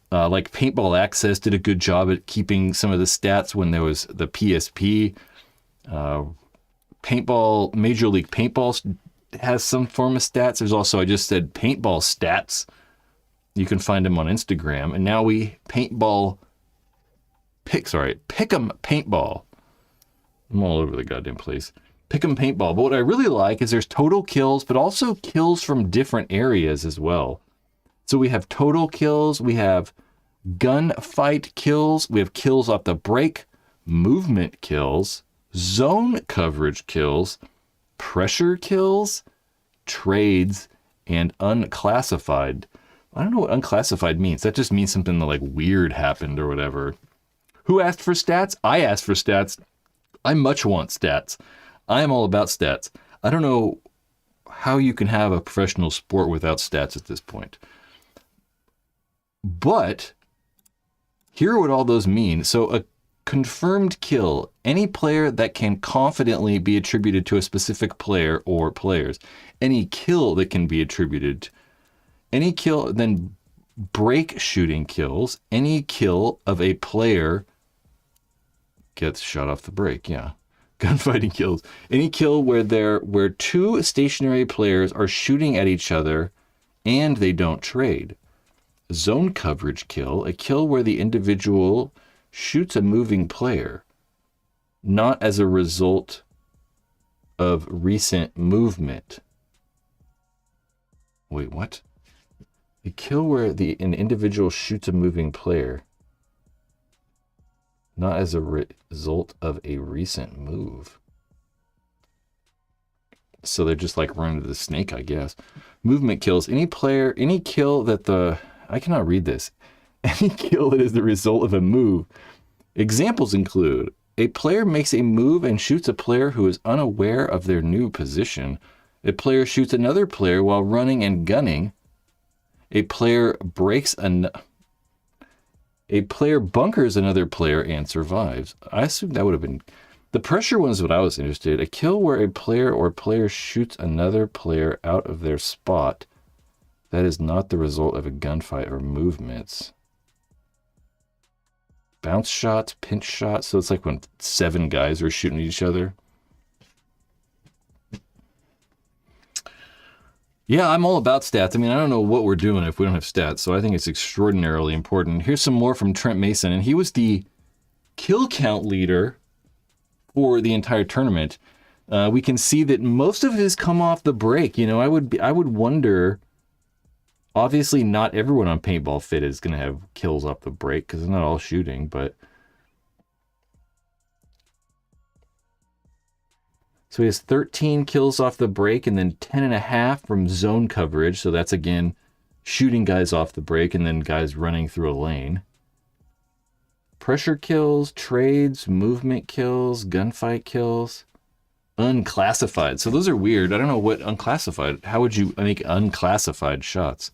like Paintball Access did a good job at keeping some of the stats when there was the PSP. Paintball, Major League Paintball has some form of stats. There's also, I just said Paintball Stats. You can find them on Instagram. And now Pick'em Paintball. I'm all over the goddamn place. Pick'em Paintball. But what I really like is there's total kills, but also kills from different areas as well. So we have total kills, we have gunfight kills, we have kills off the break, movement kills, zone coverage kills, pressure kills, trades, and unclassified. I don't know what unclassified means. That just means something that like weird happened or whatever. Who asked for stats? I asked for stats. I much want stats. I am all about stats. I don't know how you can have a professional sport without stats at this point. But here are what all those mean. So a confirmed kill, any player that can confidently be attributed to a specific player or players. Any kill that can be attributed. Any kill, then break shooting kills. Any kill of a player gets shot off the break, yeah. Gunfighting kills. Any kill where two stationary players are shooting at each other and they don't trade. Zone coverage kill, a kill where the individual shoots a moving player, not as a result of recent movement. Wait, what? A kill where an individual shoots a moving player, not as a result of a recent move. So they're just like running to the snake, I guess. Movement kills. Any kill that I cannot read this. Any kill that is the result of a move. Examples include a player makes a move and shoots a player who is unaware of their new position. A player shoots another player while running and gunning. A player bunkers another player and survives. I assume that would have been... The pressure one is what I was interested in. A kill where a player or players shoots another player out of their spot. That is not the result of a gunfight or movements. Bounce shots, pinch shots. So it's like when 7 guys are shooting at each other. Yeah, I'm all about stats. I mean, I don't know what we're doing if we don't have stats, so I think it's extraordinarily important. Here's some more from Trent Mason, and he was the kill count leader for the entire tournament. We can see that most of his come off the break. You know, I would wonder. Obviously, not everyone on Paintball Fit is going to have kills off the break because they're not all shooting, but. So he has 13 kills off the break and then 10.5 from zone coverage. So that's, again, shooting guys off the break and then guys running through a lane. Pressure kills, trades, movement kills, gunfight kills, unclassified. So those are weird. I don't know what unclassified. How would you make unclassified shots?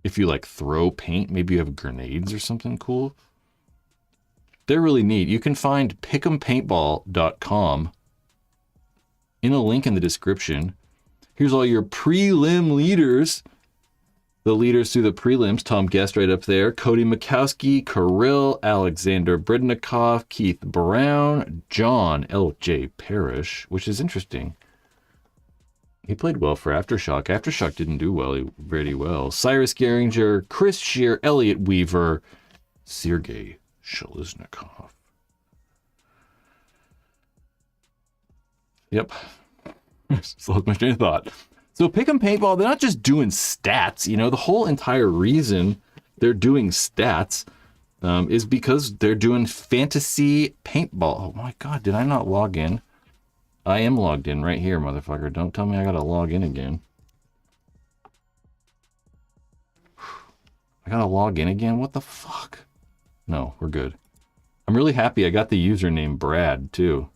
If you like throw paint, maybe you have grenades or something cool. They're really neat. You can find pick'empaintball.com in a link in the description. Here's all your prelim leaders. The leaders through the prelims, Tom Guest right up there, Cody Mikowski, Kirill, Alexander Brednikov, Keith Brown, John L.J. Parrish, which is interesting. He played well for Aftershock. Aftershock didn't do very well. Cyrus Geringer, Chris Shear, Elliot Weaver, Sergei Sheliznikov. Yep. Just lost my train of thought. So Pick'em Paintball, they're not just doing stats. You know, the whole entire reason they're doing stats is because they're doing fantasy paintball. Oh my God, did I not log in? I am logged in right here, motherfucker. Don't tell me I gotta log in again. I gotta log in again? What the fuck? No, we're good. I'm really happy I got the username Brad, too.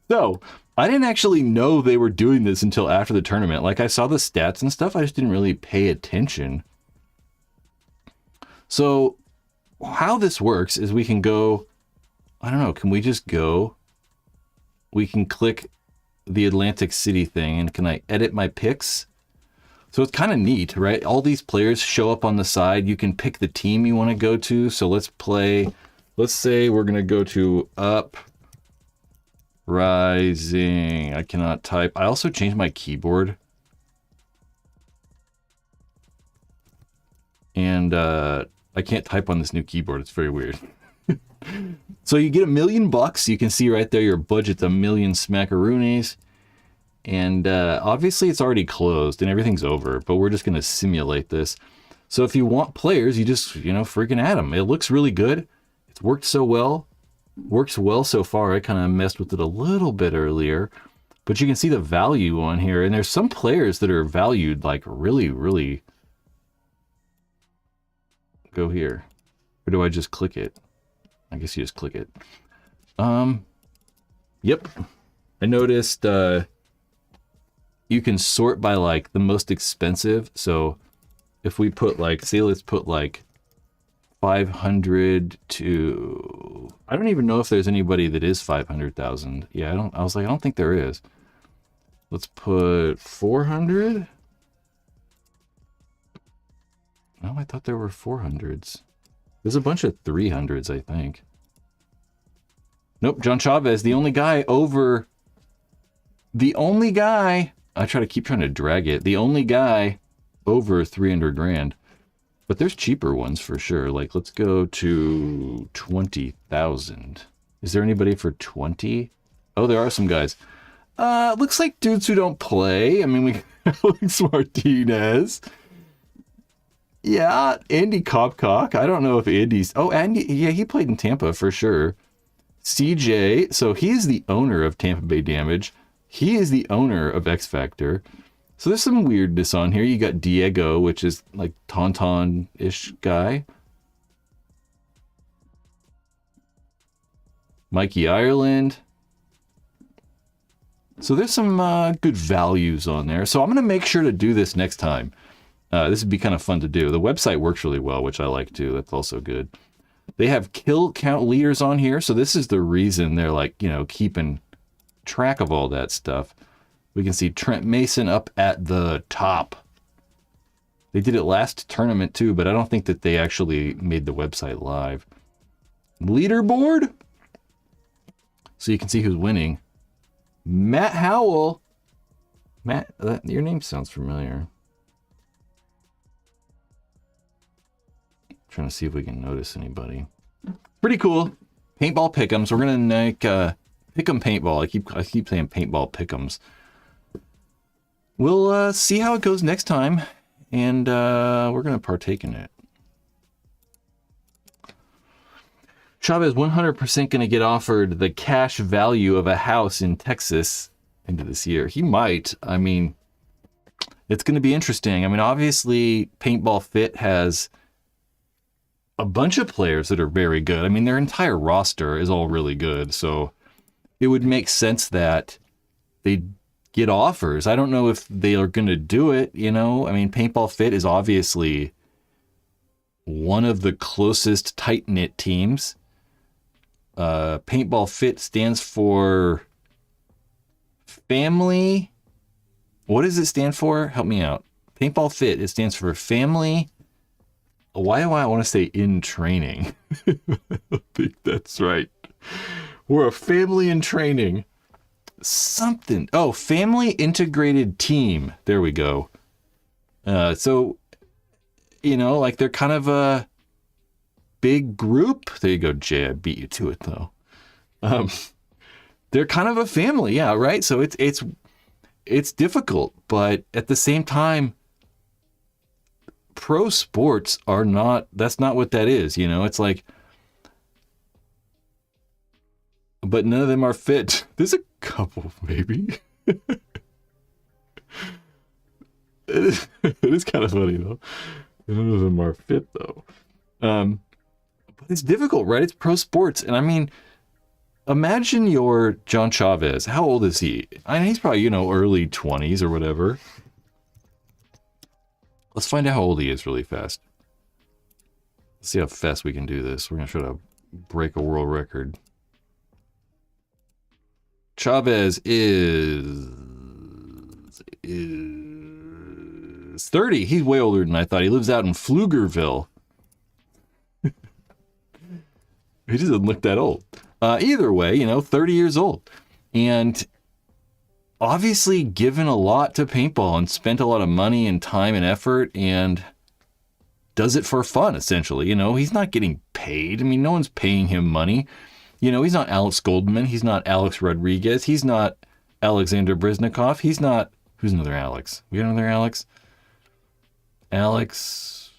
So, I didn't actually know they were doing this until after the tournament. Like, I saw the stats and stuff, I just didn't really pay attention. So, how this works is we can go... I don't know, can we just go? We can click the Atlantic City thing, and can I edit my picks? So it's kind of neat, right? All these players show up on the side. You can pick the team you want to go to. So let's say we're going to go to Uprising. I cannot type. I also changed my keyboard. And I can't type on this new keyboard. It's very weird. So you get $1 million. You can see right there your budget's 1 million smackaroonies. And obviously it's already closed and everything's over, but we're just going to simulate this. So if you want players, you just, freaking add them. It looks really good. It's worked so well. Works well so far. I kind of messed with it a little bit earlier, but you can see the value on here. And there's some players that are valued like really, really. Go here. Or do I just click it? I guess you just click it. Yep. I noticed, you can sort by like the most expensive. So if we put like, say, let's put like 500 to, I don't even know if there's anybody that is 500,000. Yeah, I was like, I don't think there is. Let's put 400. No, I thought there were 400s. There's a bunch of 300s, I think. Nope, John Chavez, the only guy over, I keep trying to drag it. The only guy over 300 grand. But there's cheaper ones for sure. Like, let's go to 20,000. Is there anybody for 20? Oh, there are some guys. Looks like dudes who don't play. I mean, we got Alex Martinez. Yeah, Andy Copcock. I don't know if Andy's... Oh, Andy, yeah, he played in Tampa for sure. CJ, so he's the owner of Tampa Bay Damage. He is the owner of X Factor. So there's some weirdness on here. You got Diego, which is like Tauntaun-ish guy. Mikey Ireland. So there's some good values on there. So I'm going to make sure to do this next time. This would be kind of fun to do. The website works really well, which I like too. That's also good. They have kill count leaders on here. So this is the reason they're like, keeping track of all that stuff. We can see Trent Mason up at the top. They did it last tournament too, but I don't think that they actually made the website live. Leaderboard. So you can see who's winning. Matt Howell. Matt, your name sounds familiar. Trying to see if we can notice anybody. Pretty cool. Paintball pick'ems. We're gonna make pick'em paintball. I keep saying paintball pick'ems. We'll see how it goes next time, and we're gonna partake in it. Chavez 100% gonna get offered the cash value of a house in Texas into this year. He might. I mean, it's gonna be interesting. I mean, obviously, Paintball Fit has a bunch of players that are very good. I mean, their entire roster is all really good. So it would make sense that they get offers. I don't know if they are going to do it, I mean, Paintball Fit is obviously one of the closest tight-knit teams. Paintball Fit stands for family. What does it stand for? Help me out. Paintball Fit, it stands for family. Why do I want to say in training? I don't think that's right. We're a family in training. Something. Oh, family integrated team. There we go. So, like they're kind of a big group. There you go, Jay. I beat you to it though. they're kind of a family, yeah, right? So it's difficult, but at the same time, pro sports are not, that's not what that is, you know? It's like, but none of them are fit. There's a couple, maybe. It is kind of funny, though. None of them are fit, though. But it's difficult, right? It's pro sports. And I mean, imagine you're John Chavez. How old is he? I mean, he's probably, you know, early 20s or whatever. Let's find out how old he is really fast. Let's see how fast we can do this. We're going to try to break a world record. Chavez is 30. He's way older than I thought. He lives out in Pflugerville. He doesn't look that old. Either way, you know, 30 years old. And obviously given a lot to paintball and spent a lot of money and time and effort and does it for fun, essentially. You know, he's not getting paid. I mean, no one's paying him money. You know, he's not Alex Goldman. He's not Alex Rodriguez. He's not Alexander Briznikov. He's not... Who's another Alex? We got another Alex? Alex...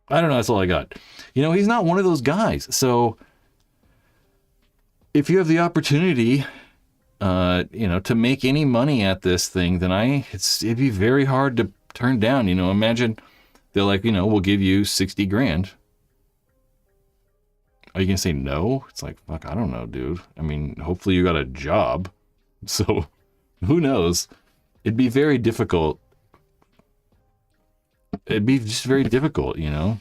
I don't know. That's all I got. You know, he's not one of those guys. So if you have the opportunity, you know, to make any money at this thing, then it'd be very hard to turn down. You know, imagine they're like, you know, we'll give you 60 grand. Are you going to say no? It's like, fuck, I don't know, dude. I mean, hopefully you got a job. So who knows? It'd be very difficult. It'd be just very difficult, you know?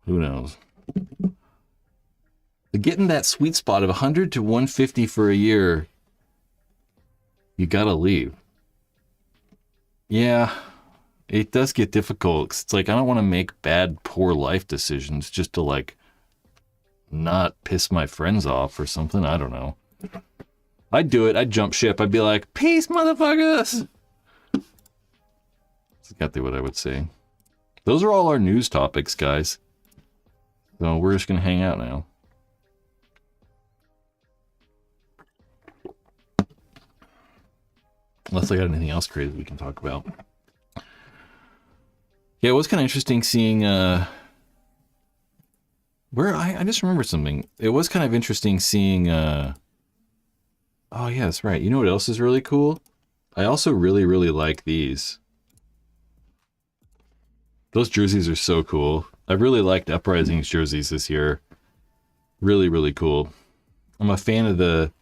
Who knows? Getting that sweet spot of 100 to 150 for a year, you gotta leave. Yeah, it does get difficult. 'Cause it's like, I don't want to make bad, poor life decisions just to, like, not piss my friends off or something. I don't know. I'd do it. I'd jump ship. I'd be like, peace, motherfuckers. That's exactly what I would say. Those are all our news topics, guys. So we're just going to hang out now. Unless I got anything else crazy we can talk about. Yeah, it was kind of interesting seeing where I just remembered something. It was kind of interesting seeing oh yeah, that's right. You know what else is really cool? I also really, really like these. Those jerseys are so cool. I really liked Uprising's jerseys this year. Really, really cool. I'm a fan of the...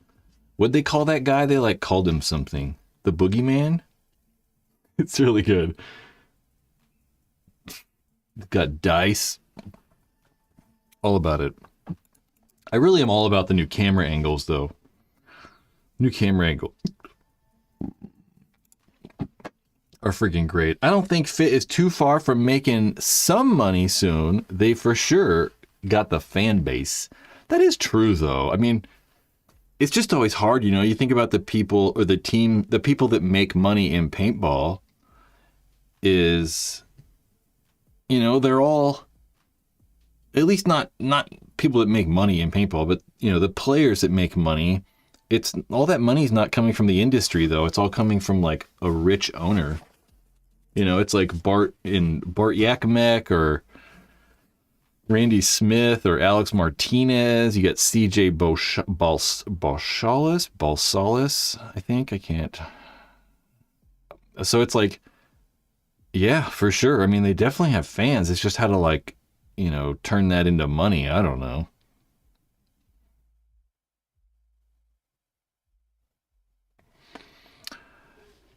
What'd they call that guy? They, like, called him something. The Boogeyman? It's really good. It's got dice. All about it. I really am all about the new camera angles, though. New camera angle are freaking great. I don't think Fit is too far from making some money soon. They for sure got the fan base. That is true, though. I mean, it's just always hard, you know. You think about the people or the team, the people that make money in paintball is, you know, they're all, at least not people that make money in paintball, but, you know, the players that make money. It's all that money's not coming from the industry, though. It's all coming from, like, a rich owner. You know, it's like Bart Yakimek or Randy Smith or Alex Martinez. You got CJ Balsalis, I think. I can't. So it's like, yeah, for sure. I mean, they definitely have fans. It's just how to, like, you know, turn that into money. I don't know.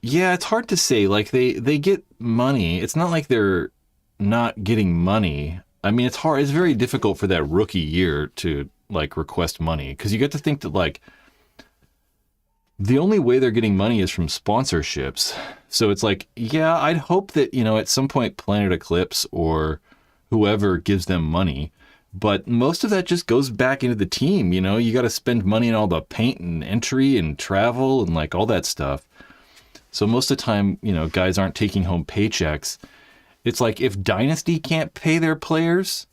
Yeah, it's hard to say. Like, they get money. It's not like they're not getting money. I mean, it's hard. It's very difficult for that rookie year to, like, request money. Because you get to think that, like, the only way they're getting money is from sponsorships. So it's like, yeah, I'd hope that, you know, at some point Planet Eclipse or whoever gives them money. But most of that just goes back into the team, you know? You got to spend money on all the paint and entry and travel and, like, all that stuff. So most of the time, guys aren't taking home paychecks. It's like if Dynasty can't pay their players,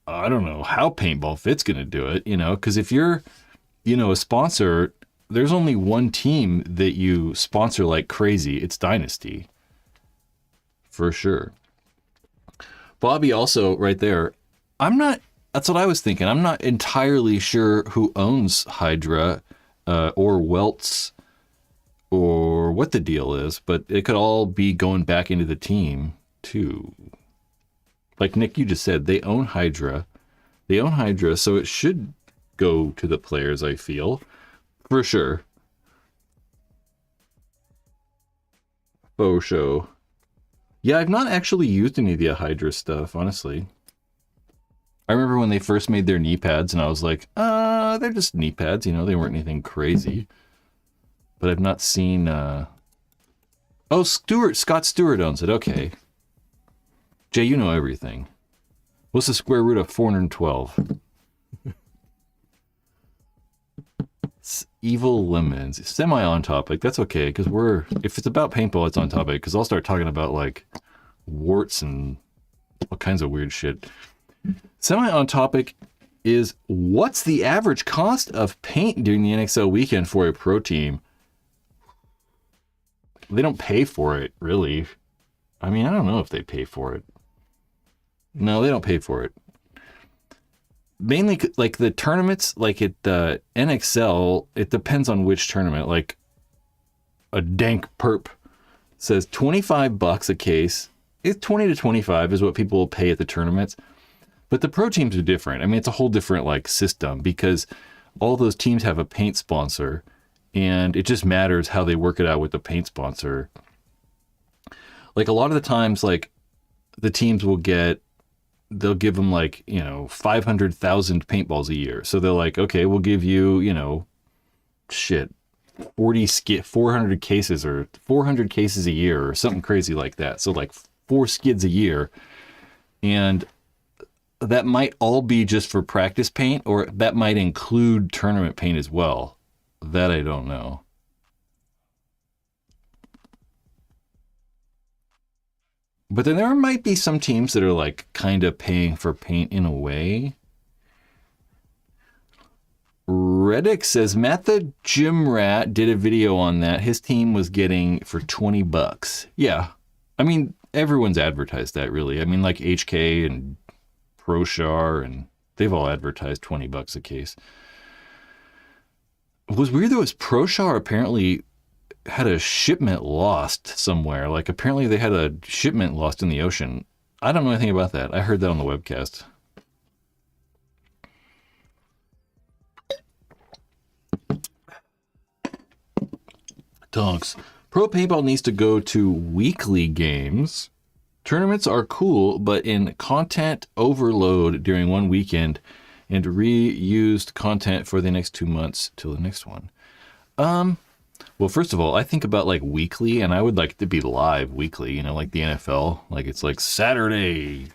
I don't know how Paintball Fit's going to do it, because if you're, a sponsor, there's only one team that you sponsor like crazy. It's Dynasty. For sure. Bobby also right there. That's what I was thinking. I'm not entirely sure who owns Hydra or Welts or what the deal is, but it could all be going back into the team too. Like Nick, you just said, they own Hydra. So it should go to the players, I feel. For sure. Faux show. Yeah, I've not actually used any of the Hydra stuff, honestly. I remember when they first made their knee pads, and I was like, they're just knee pads, they weren't anything crazy. But I've not seen... Oh, Scott Stewart owns it, okay. Jay, you know everything. What's the square root of 412? It's Evil Lemons. Semi on topic. That's okay, because if it's about paintball, it's on topic, because I'll start talking about, like, warts and all kinds of weird shit. Semi on topic is, what's the average cost of paint during the NXL weekend for a pro team? They don't pay for it, really. I mean, I don't know if they pay for it. No, they don't pay for it. Mainly, like the tournaments, like at NXL, it depends on which tournament. Like a dank perp says $25 a case. It's 20 to 25 is what people will pay at the tournaments. But the pro teams are different. I mean, it's a whole different like system because all those teams have a paint sponsor, and it just matters how they work it out with the paint sponsor. Like a lot of the times, like the teams they'll give them like, 500,000 paintballs a year. So they're like, okay, we'll give you, 400 cases or 400 cases a year or something crazy like that. So like 4 skids a year. And that might all be just for practice paint, or that might include tournament paint as well. That I don't know. But then there might be some teams that are like kind of paying for paint in a way. Reddick says Matt the Gym Rat did a video on that. His team was getting for $20. Yeah. I mean, everyone's advertised that really. I mean, like HK and ProShar, and they've all advertised $20 a case. It was weird though, is ProShar apparently had a shipment lost somewhere. Like apparently they had a shipment lost in the ocean. I don't know anything about that. I heard that on the webcast. Donks. Pro Paintball needs to go to weekly games. Tournaments are cool, but in content overload during one weekend and reused content for the next 2 months till the next one. Well, first of all, I think about like weekly, and I would like it to be live weekly, like the NFL. Like it's like Saturday,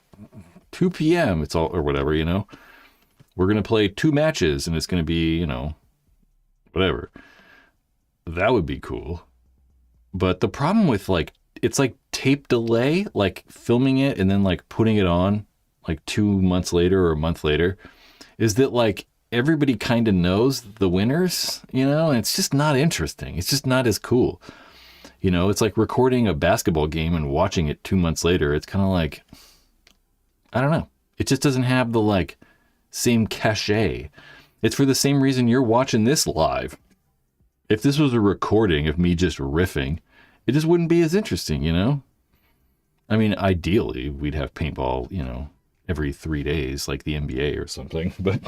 2 p.m. It's all, or whatever, We're going to play 2 matches, and it's going to be, whatever. That would be cool. But the problem with like, it's like tape delay, like filming it and then like putting it on like 2 months later or a month later, is that like everybody kind of knows the winners, and it's just not interesting. It's just not as cool. It's like recording a basketball game and watching it 2 months later. It's kind of like, I don't know. It just doesn't have the like same cachet. It's for the same reason you're watching this live. If this was a recording of me just riffing, it just wouldn't be as interesting, I mean, ideally, we'd have paintball, every 3 days, like the NBA or something, but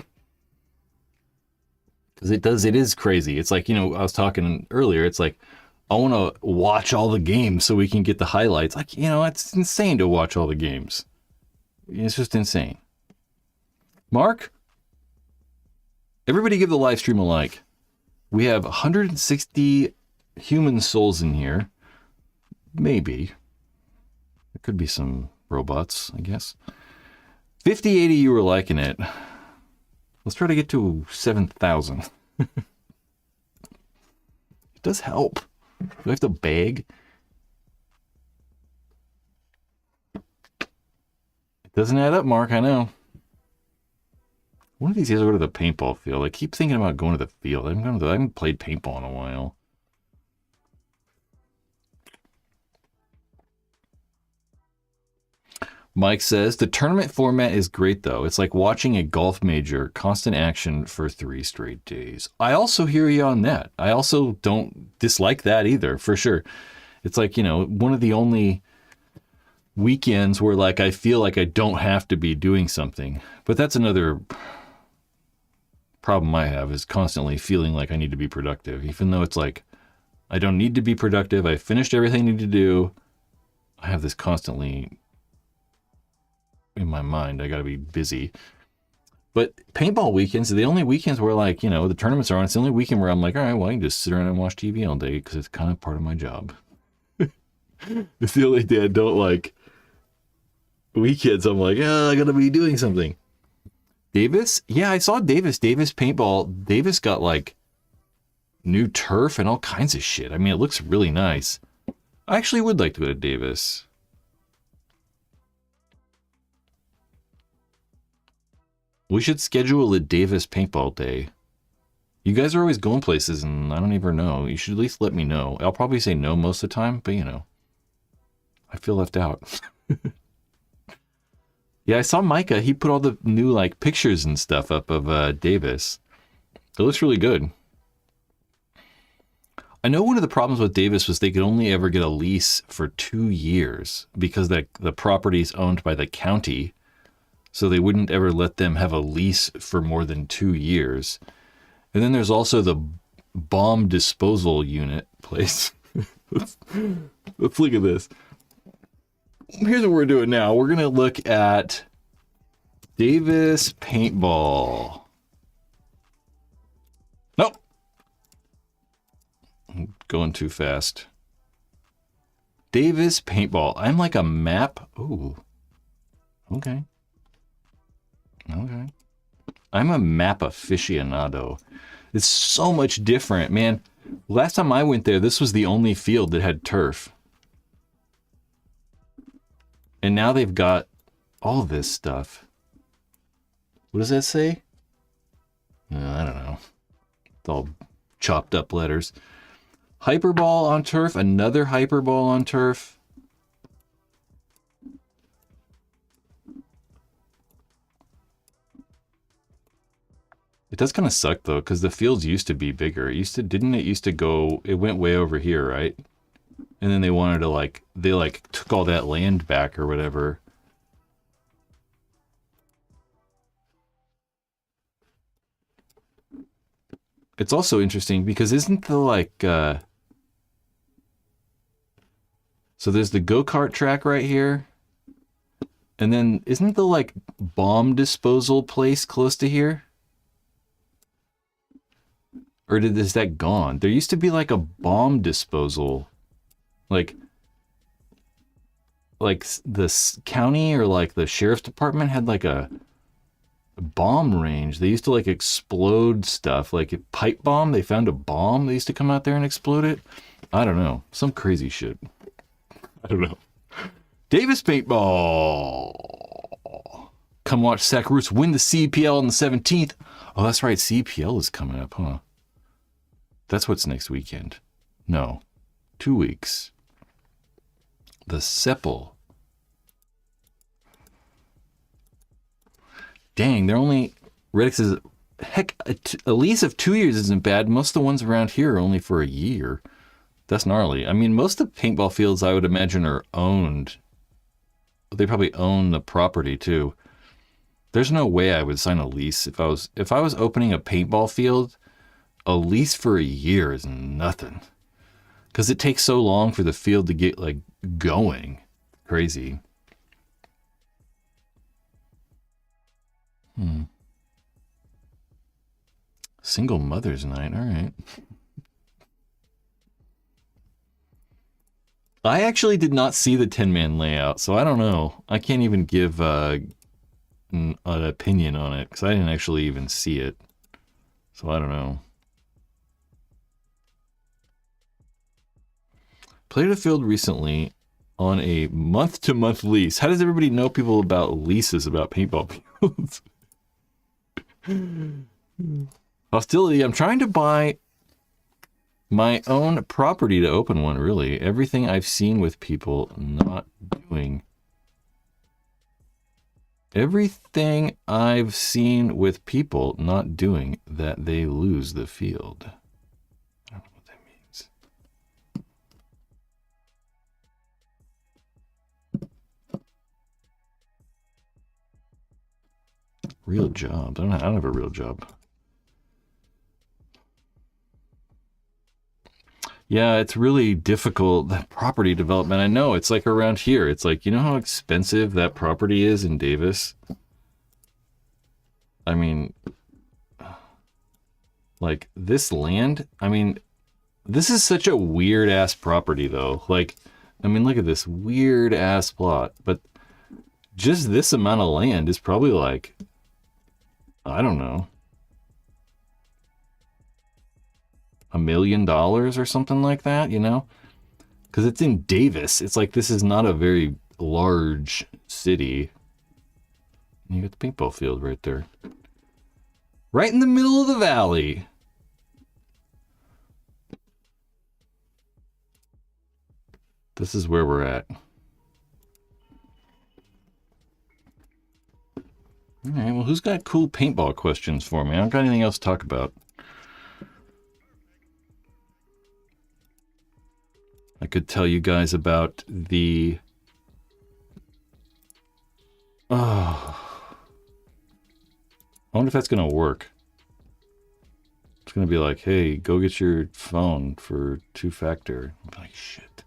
because it is crazy. It's like, I was talking earlier, it's like, I want to watch all the games so we can get the highlights. Like, it's insane to watch all the games. It's just insane. Mark, everybody give the live stream a like. We have 160 human souls in here. Maybe. There could be some robots, I guess. 50, 80, you were liking it. Let's try to get to 7,000. It does help. Do I have to beg? It doesn't add up, Mark, I know. One of these days I'll go to the paintball field. I keep thinking about going to the field. I haven't played paintball in a while. Mike says, the tournament format is great, though. It's like watching a golf major, constant action for 3 straight days. I also hear you on that. I also don't dislike that either, for sure. It's like, you know, one of the only weekends where, like, I feel like I don't have to be doing something. But that's another problem I have, is constantly feeling like I need to be productive, even though it's like, I don't need to be productive. I finished everything I need to do. I have this constantly in my mind, I gotta be busy. But paintball weekends are the only weekends where, like, you know, the tournaments are on. It's the only weekend where I'm like, all right, well, I can just sit around and watch TV all day because it's kind of part of my job. It's the only day I don't like weekends. I'm like, I gotta be doing something. Davis? Yeah, I saw Davis. Davis paintball. Davis got like new turf and all kinds of shit. I mean, it looks really nice. I actually would like to go to Davis. We should schedule a Davis paintball day. You guys are always going places and I don't even know. You should at least let me know. I'll probably say no most of the time, but you know, I feel left out. Yeah, I saw Micah. He put all the new like pictures and stuff up of Davis. It looks really good. I know one of the problems with Davis was they could only ever get a lease for 2 years because the property's owned by the county. So they wouldn't ever let them have a lease for more than 2 years. And then there's also the bomb disposal unit place. let's look at this. Here's what we're doing now. We're going to look at Davis Paintball. Nope. I'm going too fast. Davis Paintball. I'm like a map. Ooh. Okay. Okay. I'm a map aficionado. It's so much different, man. Last time I went there, this was the only field that had turf. And now they've got all this stuff. What does that say? I don't know. It's all chopped up letters. Hyperball on turf. Another hyperball on turf. It does kind of suck though, because the fields used to be bigger. It used to go, it went way over here, right? And then they wanted to they took all that land back or whatever. It's also interesting because isn't the so there's the go-kart track right here. And then isn't the bomb disposal place close to here? Or is that gone? There used to be like a bomb disposal. Like the county or like the sheriff's department had like a bomb range. They used to like explode stuff. Like a pipe bomb. They found a bomb. They used to come out there and explode it. I don't know. Some crazy shit. I don't know. Davis Paintball. Come watch Sac Roots win the CPL on the 17th. Oh, that's right. CPL is coming up, huh? That's what's next weekend. No. 2 weeks. The Seppel. Dang, they're only... Redix is... Heck, a lease of 2 years isn't bad. Most of the ones around here are only for a year. That's gnarly. I mean, most of the paintball fields, I would imagine, are owned. They probably own the property, too. There's no way I would sign a lease. If I was opening a paintball field, a lease for a year is nothing. Because it takes so long for the field to get, going. Crazy. Single Mother's Night, all right. I actually did not see the 10-man layout, so I don't know. I can't even give an opinion on it, because I didn't actually even see it. So I don't know. cleared a field recently on a month-to-month lease. How does everybody know people about leases about paintball fields? Hostility. I'm trying to buy my own property to open one, really. Everything I've seen with people not doing. Everything I've seen with people not doing that they lose the field. I don't know what that means. Real jobs. I don't have a real job. Yeah, it's really difficult. That property development. I know it's like around here. It's like, you know how expensive that property is in Davis? I mean, like this land, I mean, this is such a weird ass property though. Like, I mean, look at this weird ass plot, but just this amount of land is probably like, I don't know, $1 million or something like that, you know? Because it's in Davis. It's like, this is not a very large city. And you got the paintball field right there. Right in the middle of the valley. This is where we're at. All right, well, who's got cool paintball questions for me? I don't got anything else to talk about. I could tell you guys about the... Oh. I wonder if that's going to work. It's going to be like, hey, go get your phone for two-factor. I'm like, shit.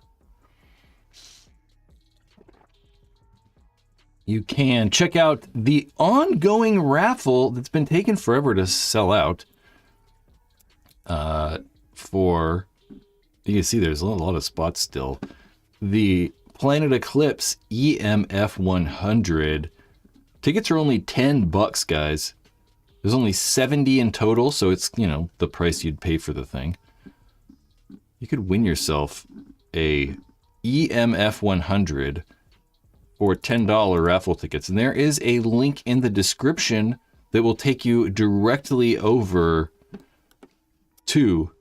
You can check out the ongoing raffle that's been taking forever to sell out. For... You can see there's a lot of spots still. The Planet Eclipse EMF 100. Tickets are only $10, guys. There's only 70 in total, so it's, you know, the price you'd pay for the thing. You could win yourself a EMF 100 for $10 raffle tickets. And there is a link in the description that will take you directly over to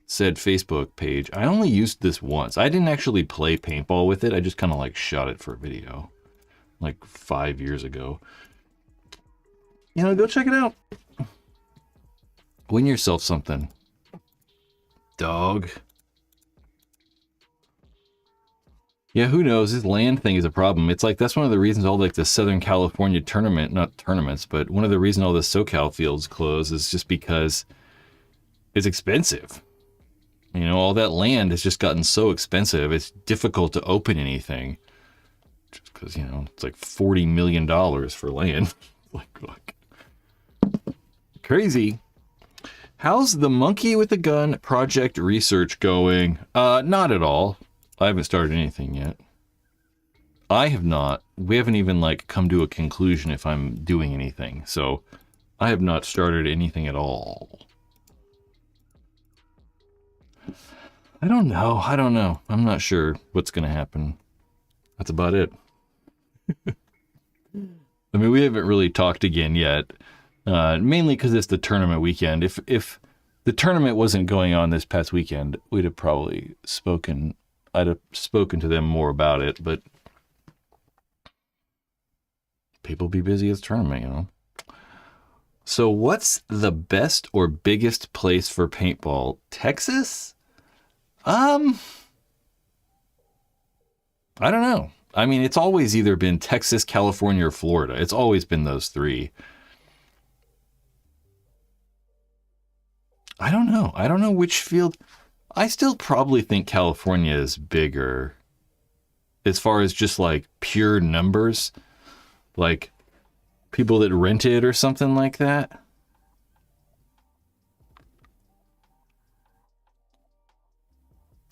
said Facebook page. I only used this once. I didn't actually play paintball with it. I just kind of like shot it for a video like 5 years ago. You know, go check it out. Win yourself something. Dog. Yeah, who knows? This land thing is a problem. It's like, that's one of the reasons all like the Southern California tournament, not tournaments, but one of the reasons all the SoCal fields close is just because it's expensive. You know, all that land has just gotten so expensive, it's difficult to open anything. Just because, you know, it's like $40 million for land. like, crazy. How's the Monkey with the Gun project research going? Not at all. I haven't started anything yet. I have not. We haven't even, like, come to a conclusion if I'm doing anything. So, I have not started anything at all. I don't know. I'm not sure what's going to happen. That's about it. I mean, we haven't really talked again yet. Mainly because it's the tournament weekend. If the tournament wasn't going on this past weekend, we'd have probably spoken. I'd have spoken to them more about it, but people be busy at the tournament, you know. So what's the best or biggest place for paintball? Texas? I don't know. I mean, it's always either been Texas, California, or Florida. It's always been those three. I don't know. I don't know which field. I still probably think California is bigger as far as just like pure numbers, like people that rent it or something like that.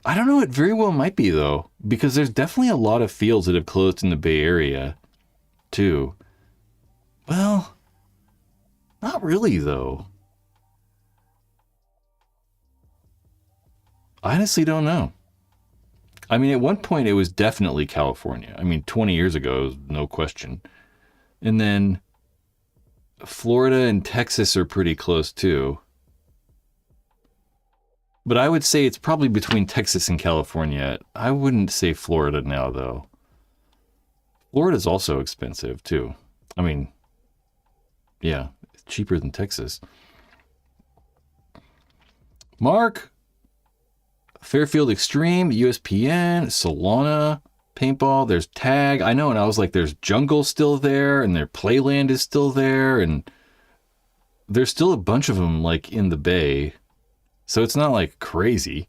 I don't know. It very well might be, though, because there's definitely a lot of fields that have closed in the Bay Area, too. Well, not really, though. I honestly don't know. I mean, at one point it was definitely California. I mean, 20 years ago, it was no question. And then Florida and Texas are pretty close too. But I would say it's probably between Texas and California. I wouldn't say Florida now, though. Florida's also expensive too. I mean, yeah, it's cheaper than Texas. Mark, Fairfield Extreme, USPN, Solana, Paintball, there's Tag. I know, and I was like, there's Jungle still there, and their Playland is still there, and there's still a bunch of them like in the Bay. So it's not like crazy.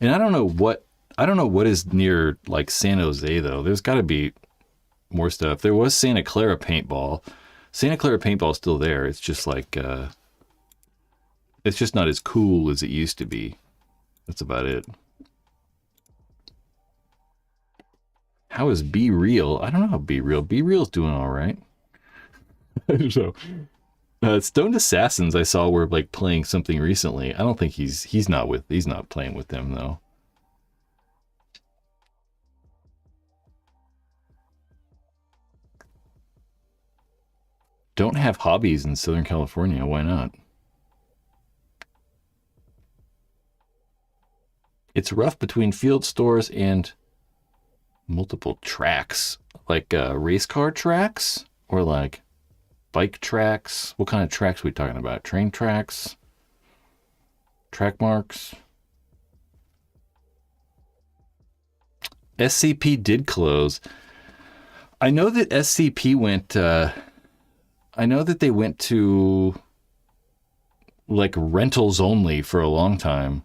And I don't know what is near like San Jose though. There's got to be more stuff. There was Santa Clara Paintball. Santa Clara Paintball is still there. It's just like it's just not as cool as it used to be. That's about it. How is Be Real? I don't know how Be Real. Be Real's doing all right. So, Stoned Assassins I saw were like playing something recently. I don't think he's not playing with them though. Don't have hobbies in Southern California. Why not? It's rough between field stores and multiple tracks, like race car tracks or like bike tracks. What kind of tracks are we talking about? Train tracks? Track marks? SCP did close. I know that SCP went... I know that they went to like rentals only for a long time.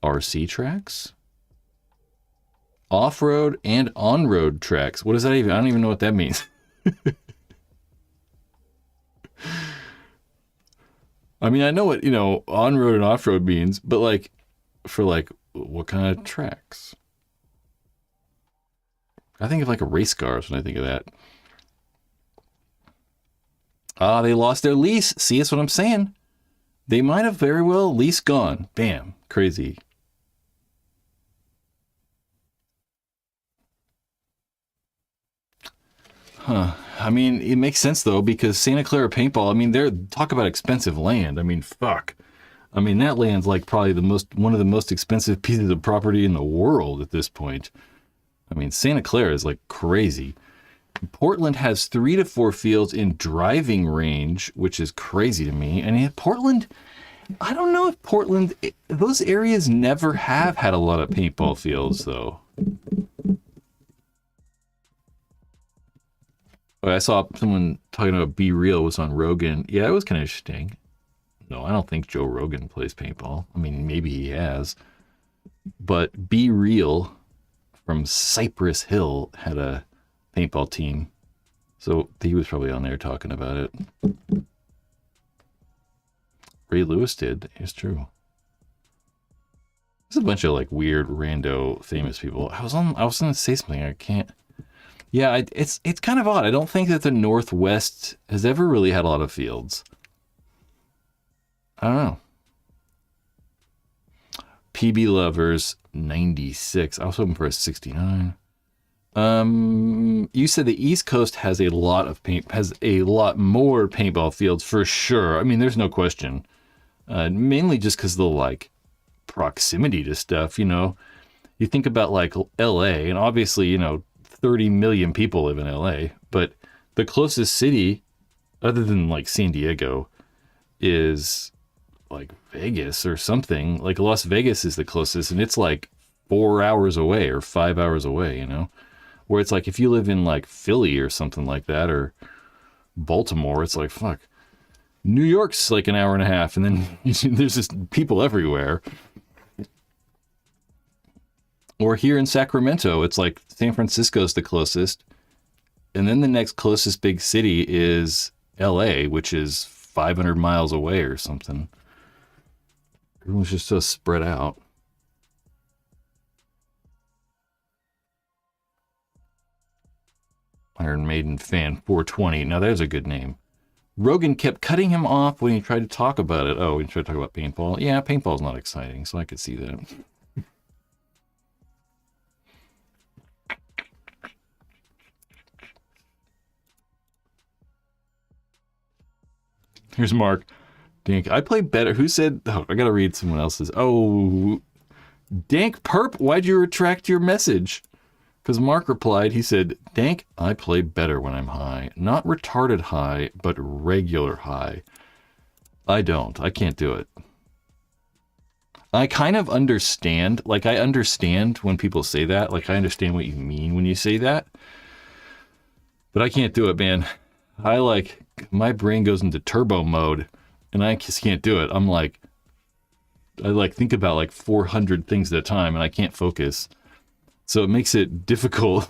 RC tracks? Off-road and on-road tracks. What does that even? I don't even know what that means. I mean, I know what, on-road and off-road means, but like, for like, what kind of tracks? I think of like a race cars when I think of that. They lost their lease. See, that's what I'm saying. They might have very well lease gone. Bam. Crazy. Huh. I mean, it makes sense though, because Santa Clara Paintball, I mean, talk about expensive land. I mean, fuck. I mean, that land's like probably one of the most expensive pieces of property in the world at this point. I mean, Santa Clara is like crazy. Portland has 3 to 4 fields in driving range, which is crazy to me. And Portland, I don't know if Portland, those areas never have had a lot of paintball fields though. Oh, I saw someone talking about Be Real was on Rogan. Yeah, it was kind of interesting. No, I don't think Joe Rogan plays paintball. I mean, maybe he has. But Be Real from Cypress Hill had a paintball team. So he was probably on there talking about it. Ray Lewis did. It's true. There's a bunch of like weird rando famous people. I was gonna say something. I can't. Yeah, it's kind of odd. I don't think that the Northwest has ever really had a lot of fields. I don't know. PB Lovers 96. I was hoping for a 69. You said the East Coast has a lot more paintball fields for sure. I mean, there's no question. Mainly just because of the like proximity to stuff. You think about like LA, and obviously 30 million people live in LA, but the closest city, other than like San Diego, is like Vegas or something. Like Las Vegas is the closest, and it's like 4 hours away or 5 hours away, where it's like if you live in like Philly or something like that, or Baltimore, it's like, fuck. New York's like an hour and a half, and then there's just people everywhere. Or here in Sacramento, it's like San Francisco's the closest. And then the next closest big city is LA, which is 500 miles away or something. Everyone's just so spread out. Iron Maiden fan 420. Now there's a good name. Rogan kept cutting him off when he tried to talk about it. Oh, when he tried to talk about paintball. Yeah, paintball's not exciting, so I could see that. Here's Mark. Dink, I play better. Who said? Oh, I gotta read someone else's. Oh, Dank Perp, why'd you retract your message? Because Mark replied, he said, Dank, I play better when I'm high. Not retarded high, but regular high. I don't. I can't do it. I kind of understand. Like, I understand when people say that. Like, I understand what you mean when you say that. But I can't do it, man. My brain goes into turbo mode, and I just can't do it. I think about like 400 things at a time, and I can't focus. So it makes it difficult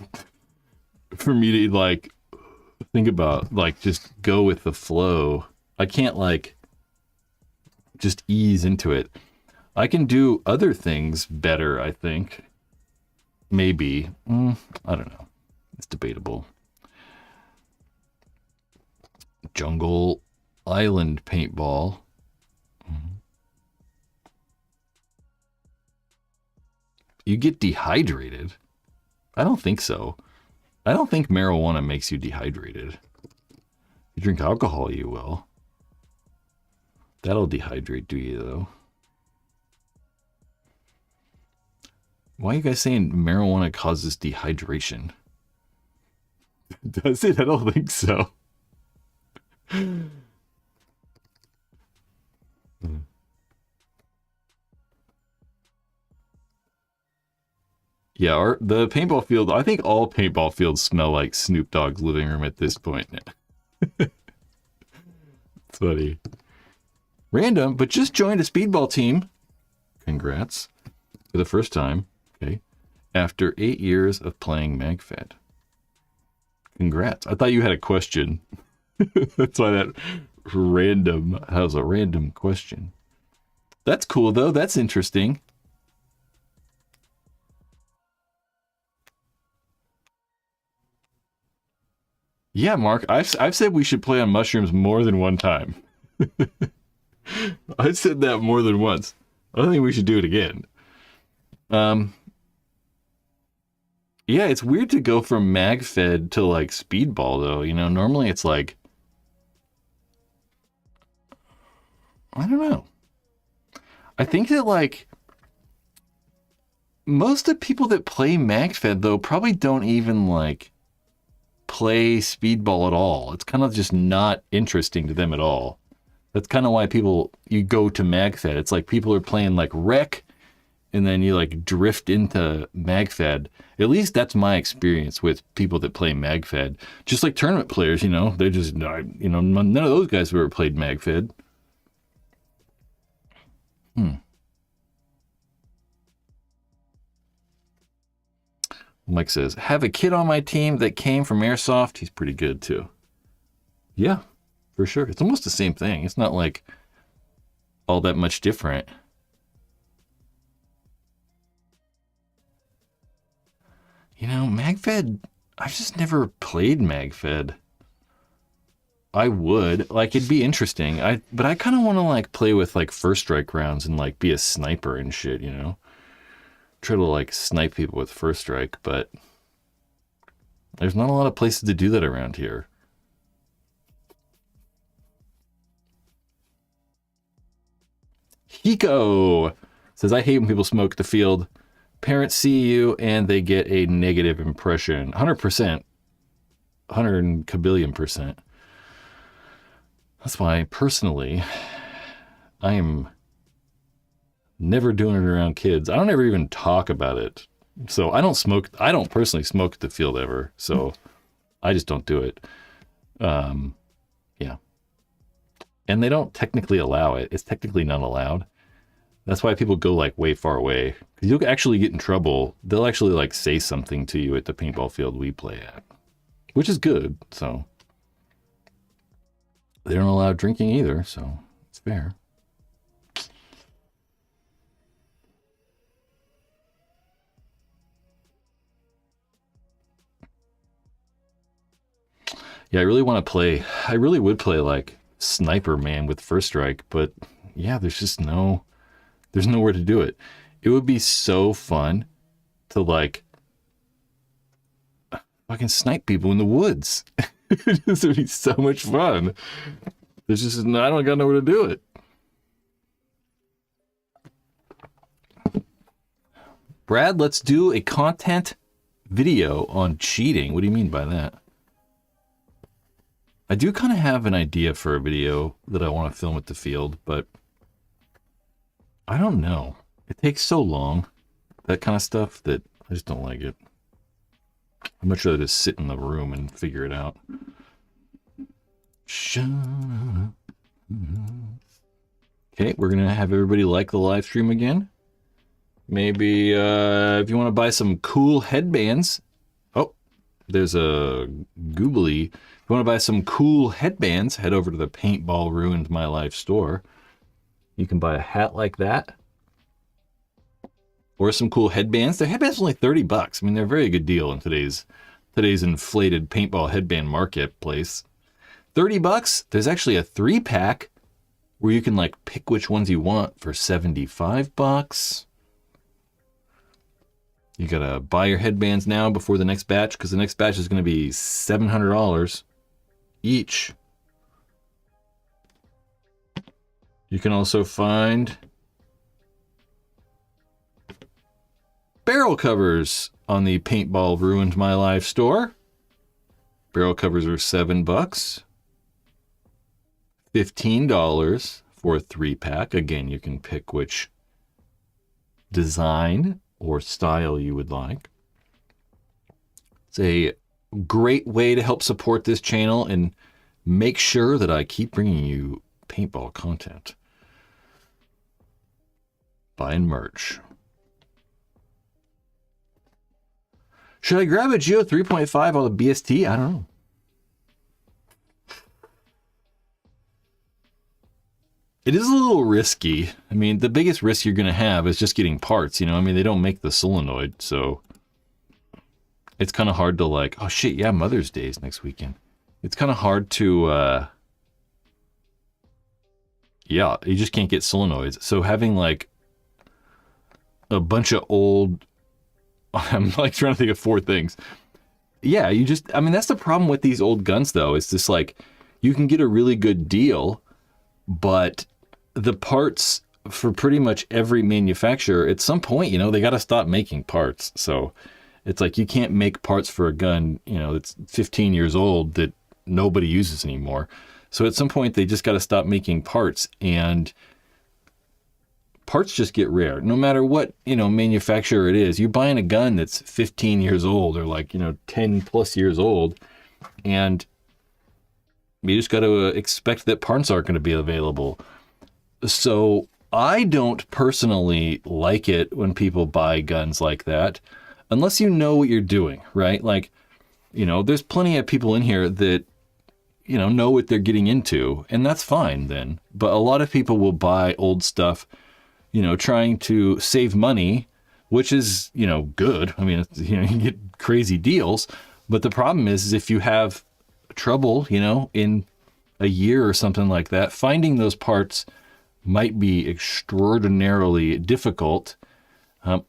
for me to like think about, like, just go with the flow. I can't like just ease into it. I can do other things better, I think. Maybe. I don't know. It's debatable. Jungle Island paintball. You get dehydrated? I don't think so. I don't think marijuana makes you dehydrated. If you drink alcohol, you will. That'll dehydrate you, though. Why are you guys saying marijuana causes dehydration? Does it? I don't think so. Yeah, the paintball field, I think all paintball fields smell like Snoop Dogg's living room at this point. It's funny. Random, but just joined a speedball team. Congrats. For the first time. Okay. After 8 years of playing MagFed. Congrats. I thought you had a question. That's why that was a random question. That's cool, though. That's interesting. Yeah, Mark, I've said we should play on mushrooms more than one time. I said that more than once. I don't think we should do it again. Yeah, it's weird to go from MagFed to like speedball, though. You know, normally it's like, I don't know. I think that like most of the people that play MagFed, though, probably don't even like play speedball at all. It's kind of just not interesting to them at all. That's kind of why you go to MagFed. It's like people are playing like Rec, and then you like drift into MagFed. At least that's my experience with people that play MagFed. Just like tournament players, you know, they're just, you know, none of those guys have ever played MagFed. Mike says, have a kid on my team that came from Airsoft. He's pretty good too. Yeah, for sure. It's almost the same thing. It's not like all that much different. You know, MagFed, I've just never played MagFed. I would. Like, it'd be interesting. But I kind of want to like play with like first strike rounds and like be a sniper and shit, you know? Try to like snipe people with first strike, but there's not a lot of places to do that around here. Hiko says, I hate when people smoke the field. Parents see you and they get a negative impression. 100%. 100 kabillion percent. That's why, personally, I am never doing it around kids. I don't ever even talk about it. So I don't personally smoke at the field ever. So I just don't do it. Yeah. And they don't technically allow it. It's technically not allowed. That's why people go like way far away. Because you'll actually get in trouble. They'll actually like say something to you at the paintball field we play at. Which is good. So they don't allow drinking either. So it's fair. Yeah, I really want to play. I really would play like sniper man with first strike, but yeah, there's nowhere to do it. It would be so fun to like fucking snipe people in the woods. This would be so much fun. I don't got nowhere to do it. Brad, let's do a content video on cheating. What do you mean by that? I do kind of have an idea for a video that I want to film at the field, but I don't know. It takes so long, that kind of stuff, that I just don't like it. I'd much rather just sit in the room and figure it out. Okay, we're going to have everybody like the live stream again. Maybe if you want to buy some cool headbands. Oh, there's a googly. If you want to buy some cool headbands, head over to the Paintball Ruined My Life store. You can buy a hat like that. Or some cool headbands. Their headbands are only $30. I mean, they're a very good deal in today's inflated paintball headband marketplace. $30. There's actually a 3-pack where you can like pick which ones you want for $75. You gotta buy your headbands now before the next batch, because the next batch is going to be $700 each. You can also find barrel covers on the Paintball Ruined My Life store. Barrel covers are $7. $15 for a 3-pack. Again, you can pick which design or style you would like. It's a great way to help support this channel and make sure that I keep bringing you paintball content. Buying merch. Should I grab a Geo 3.5 on the BST? I don't know. It is a little risky. I mean, the biggest risk you're going to have is just getting parts, you know? I mean, they don't make the solenoid, so it's kind of hard to like, oh shit, yeah, Mother's Day is next weekend. It's kind of hard to, yeah, you just can't get solenoids. So having like a bunch of old, I'm like trying to think of 4 things. Yeah, I mean, that's the problem with these old guns though. It's just like, you can get a really good deal, but the parts for pretty much every manufacturer, at some point, you know, they got to stop making parts. So it's like you can't make parts for a gun, you know, that's 15 years old that nobody uses anymore. So at some point, they just got to stop making parts, and parts just get rare. No matter what, you know, manufacturer it is, you're buying a gun that's 15 years old or like, you know, 10 plus years old, and you just got to expect that parts aren't going to be available. So I don't personally like it when people buy guns like that, unless you know what you're doing, right? Like, you know, there's plenty of people in here that, you know what they're getting into, and that's fine then. But a lot of people will buy old stuff, you know, trying to save money, which is, you know, good. I mean, you know, you get crazy deals, but the problem is if you have trouble, you know, in a year or something like that, finding those parts might be extraordinarily difficult,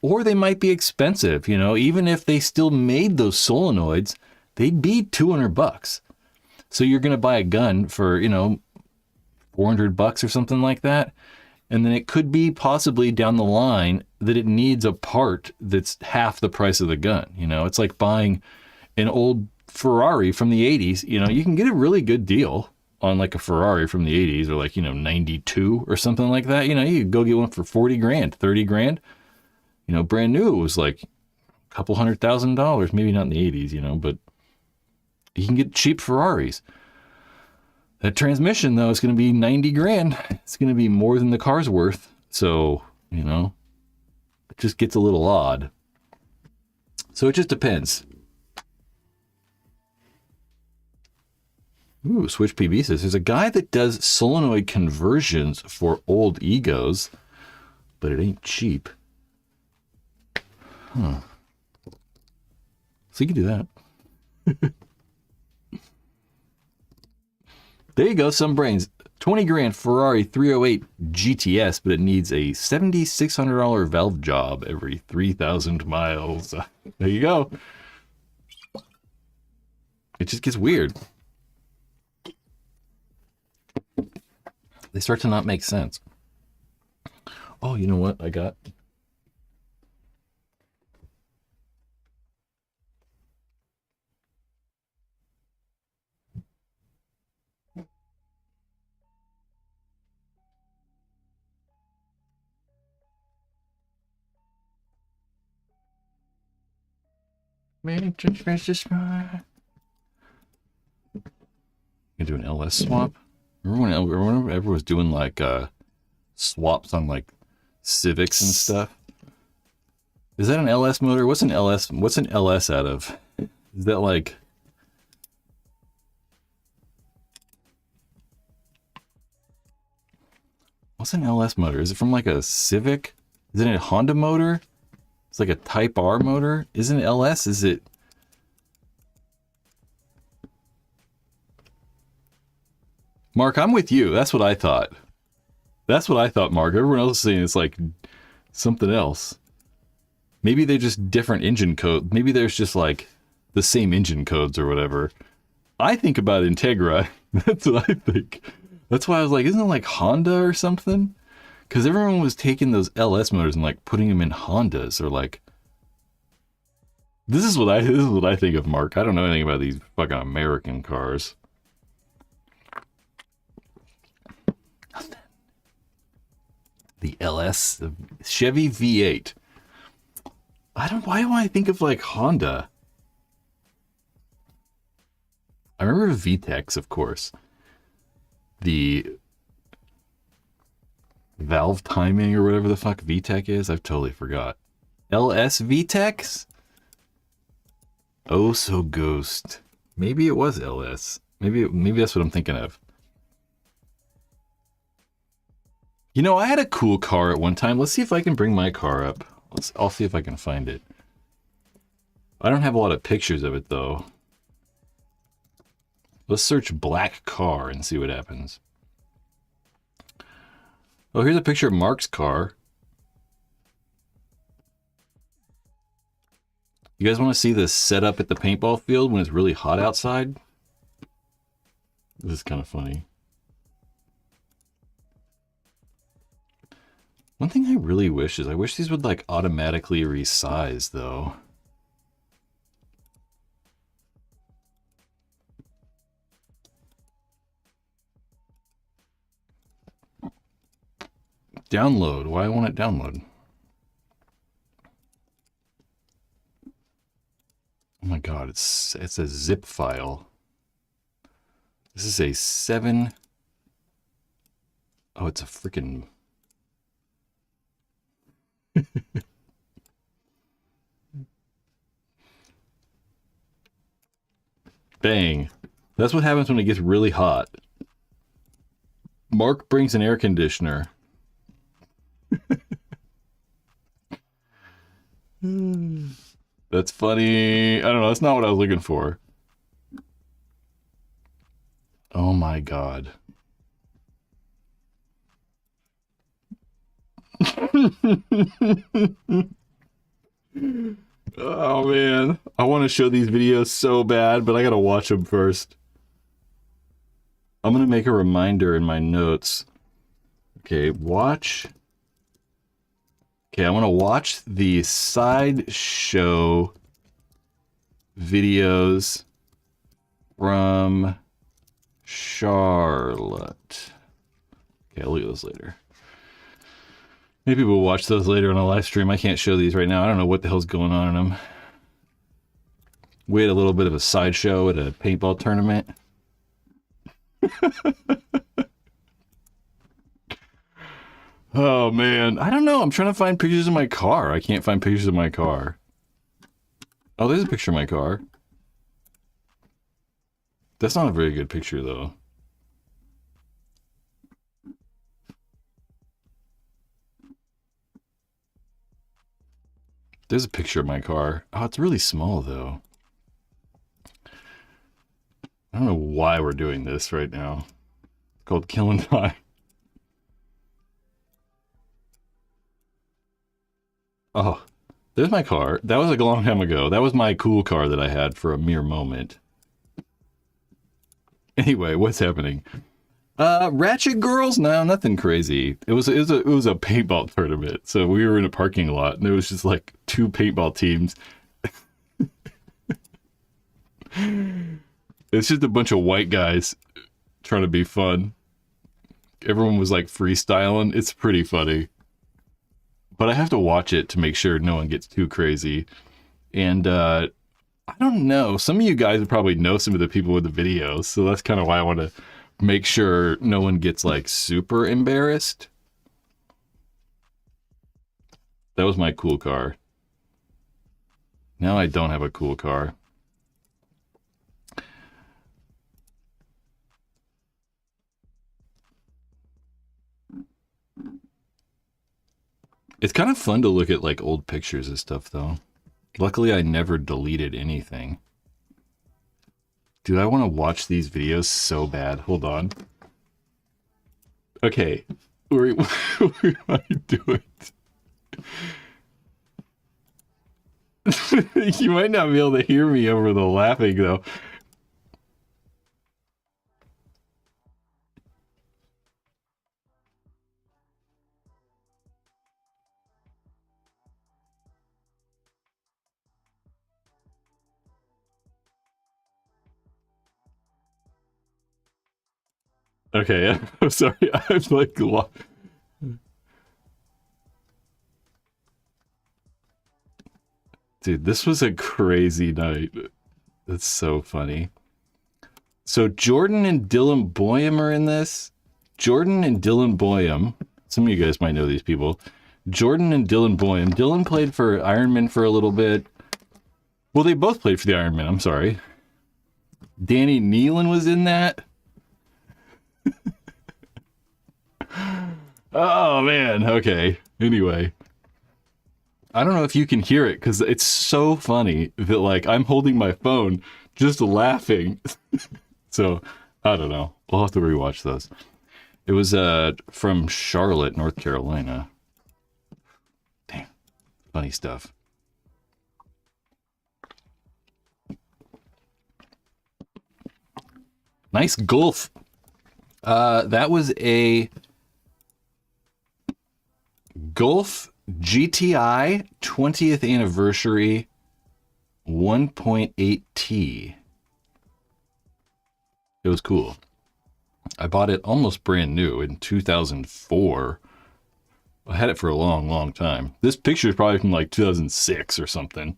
or they might be expensive. You know, even if they still made those solenoids, they'd be $200. So you're going to buy a gun for, you know, $400 or something like that, and then it could be possibly down the line that it needs a part that's half the price of the gun. You know, it's like buying an old Ferrari from the 80s. You know, you can get a really good deal on like a Ferrari from the 80s, or like, you know, 92 or something like that. You know, you could go get one for 40 grand, 30 grand. You know, brand new, it was like a couple $100,000, maybe not in the 80s, you know, but you can get cheap Ferraris. That transmission though is going to be 90 grand. It's going to be more than the car's worth. So, you know, it just gets a little odd. So it just depends. Ooh, Switch PB says there's a guy that does solenoid conversions for old egos, but it ain't cheap. Huh. So you can do that. There you go, some brains. 20 grand Ferrari 308 GTS, but it needs a $7,600 valve job every 3,000 miles. There you go. It just gets weird. They start to not make sense. Oh, you know what I got? Gonna do an LS swap. Remember when everyone was doing like swaps on like Civics and stuff? Is that an LS motor? What's an LS? What's an LS out of? Is that like? What's an LS motor? Is it from like a Civic? Is it a Honda motor? It's like a Type R motor. Isn't it LS? Is it? Mark, I'm with you. That's what I thought. That's what I thought, Mark. Everyone else is saying it's like something else. Maybe they're just different engine code. Maybe there's just like the same engine codes or whatever. I think about Integra. That's what I think. That's why I was like, isn't it like Honda or something? Because everyone was taking those LS motors and like putting them in Hondas or like. This is what I think of, Mark. I don't know anything about these fucking American cars. Nothing. The LS, the Chevy V8. Why do I think of like Honda? I remember VTECs, of course. The valve timing or whatever the fuck VTEC is, I've totally forgot. LS VTECs? Oh, so Ghost. Maybe it was LS. Maybe that's what I'm thinking of. You know, I had a cool car at one time. Let's see if I can bring my car up. I'll see if I can find it. I don't have a lot of pictures of it, though. Let's search black car and see what happens. Oh, here's a picture of Mark's car. You guys want to see the setup at the paintball field when it's really hot outside? This is kind of funny. One thing I really wish is I wish these would like automatically resize though. Download. Why won't it download? Oh my god, it's a zip file. This is a 7. Oh, it's a freaking. Bang. That's what happens when it gets really hot. Mark brings an air conditioner. That's funny. I don't know. That's not what I was looking for. Oh my god. Oh man. I want to show these videos so bad, but I gotta watch them first. I'm gonna make a reminder in my notes. Okay, watch. Okay, I want to watch the sideshow videos from Charlotte. Okay, I'll look at those later. Maybe we'll watch those later on a live stream. I can't show these right now. I don't know what the hell's going on in them. We had a little bit of a sideshow at a paintball tournament. Oh man, I don't know. I'm trying to find pictures of my car. I can't find pictures of my car. Oh, there's a picture of my car. That's not a very good picture though. There's a picture of my car. Oh, it's really small though. I don't know why we're doing this right now. called Killing Time. Oh, there's my car. That was like a long time ago. That was my cool car that I had for a mere moment. Anyway, what's happening? Ratchet Girls? No, nothing crazy. It was a paintball tournament. So we were in a parking lot and there was just like 2 paintball teams. It's just a bunch of white guys trying to be fun. Everyone was like freestyling. It's pretty funny. But I have to watch it to make sure no one gets too crazy. And I don't know. Some of you guys would probably know some of the people with the videos. So that's kind of why I want to make sure no one gets like super embarrassed. That was my cool car. Now I don't have a cool car. It's kind of fun to look at like old pictures and stuff though. Luckily I never deleted anything. Dude, I want to watch these videos so bad. Hold on. Okay. Where am I doing? You might not be able to hear me over the laughing though. Okay, I'm sorry. I'm like, dude, this was a crazy night. That's so funny. So Jordan and Dylan Boyum are in this. Jordan and Dylan Boyum. Some of you guys might know these people. Jordan and Dylan Boyum. Dylan played for Ironman for a little bit. Well, they both played for the Ironman. I'm sorry. Danny Nealon was in that. Oh, man. Okay. Anyway. I don't know if you can hear it because it's so funny that, like, I'm holding my phone just laughing. So, I don't know. We'll have to rewatch those. It was from Charlotte, North Carolina. Damn. Funny stuff. Nice Golf. That was a Golf GTI 20th anniversary 1.8T. It was cool. I bought it almost brand new in 2004. I had it for a long, long time. This picture is probably from like 2006 or something.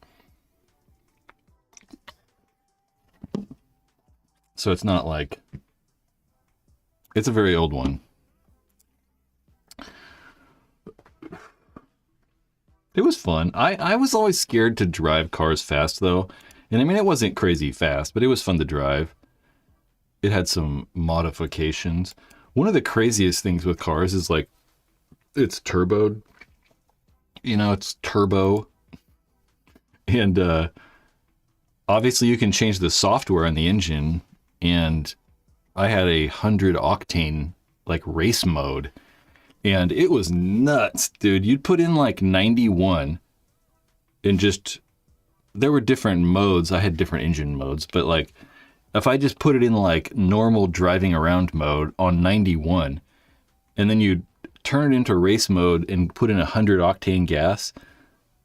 So it's not like... It's a very old one. It was fun. I was always scared to drive cars fast, though. And I mean, it wasn't crazy fast, but it was fun to drive. It had some modifications. One of the craziest things with cars is, like, it's turboed. You know, it's turbo. And obviously you can change the software on the engine. And I had a 100 octane, like, race mode. And it was nuts, dude. You'd put in like 91 and just, there were different modes. I had different engine modes, but like if I just put it in like normal driving around mode on 91 and then you'd turn it into race mode and put in 100 octane gas.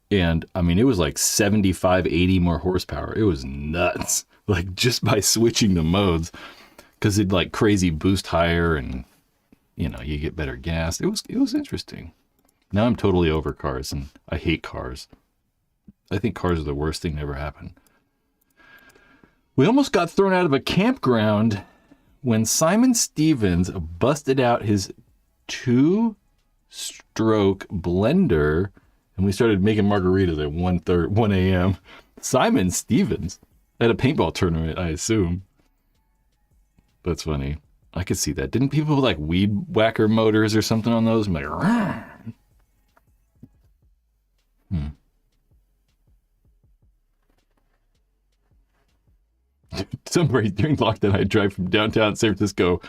And I mean, it was like 75, 80 more horsepower. It was nuts. Like just by switching the modes because it'd like crazy boost higher and you know, you get better gas. It was interesting. Now I'm totally over cars, and I hate cars. I think cars are the worst thing that ever happened. We almost got thrown out of a campground when Simon Stevens busted out his 2-stroke blender, and we started making margaritas at 1 a.m. Simon Stevens at a paintball tournament, I assume. That's funny. I could see that. Didn't people with like weed whacker motors or something on those? I'm like, Somebody during lockdown, I drive from downtown San Francisco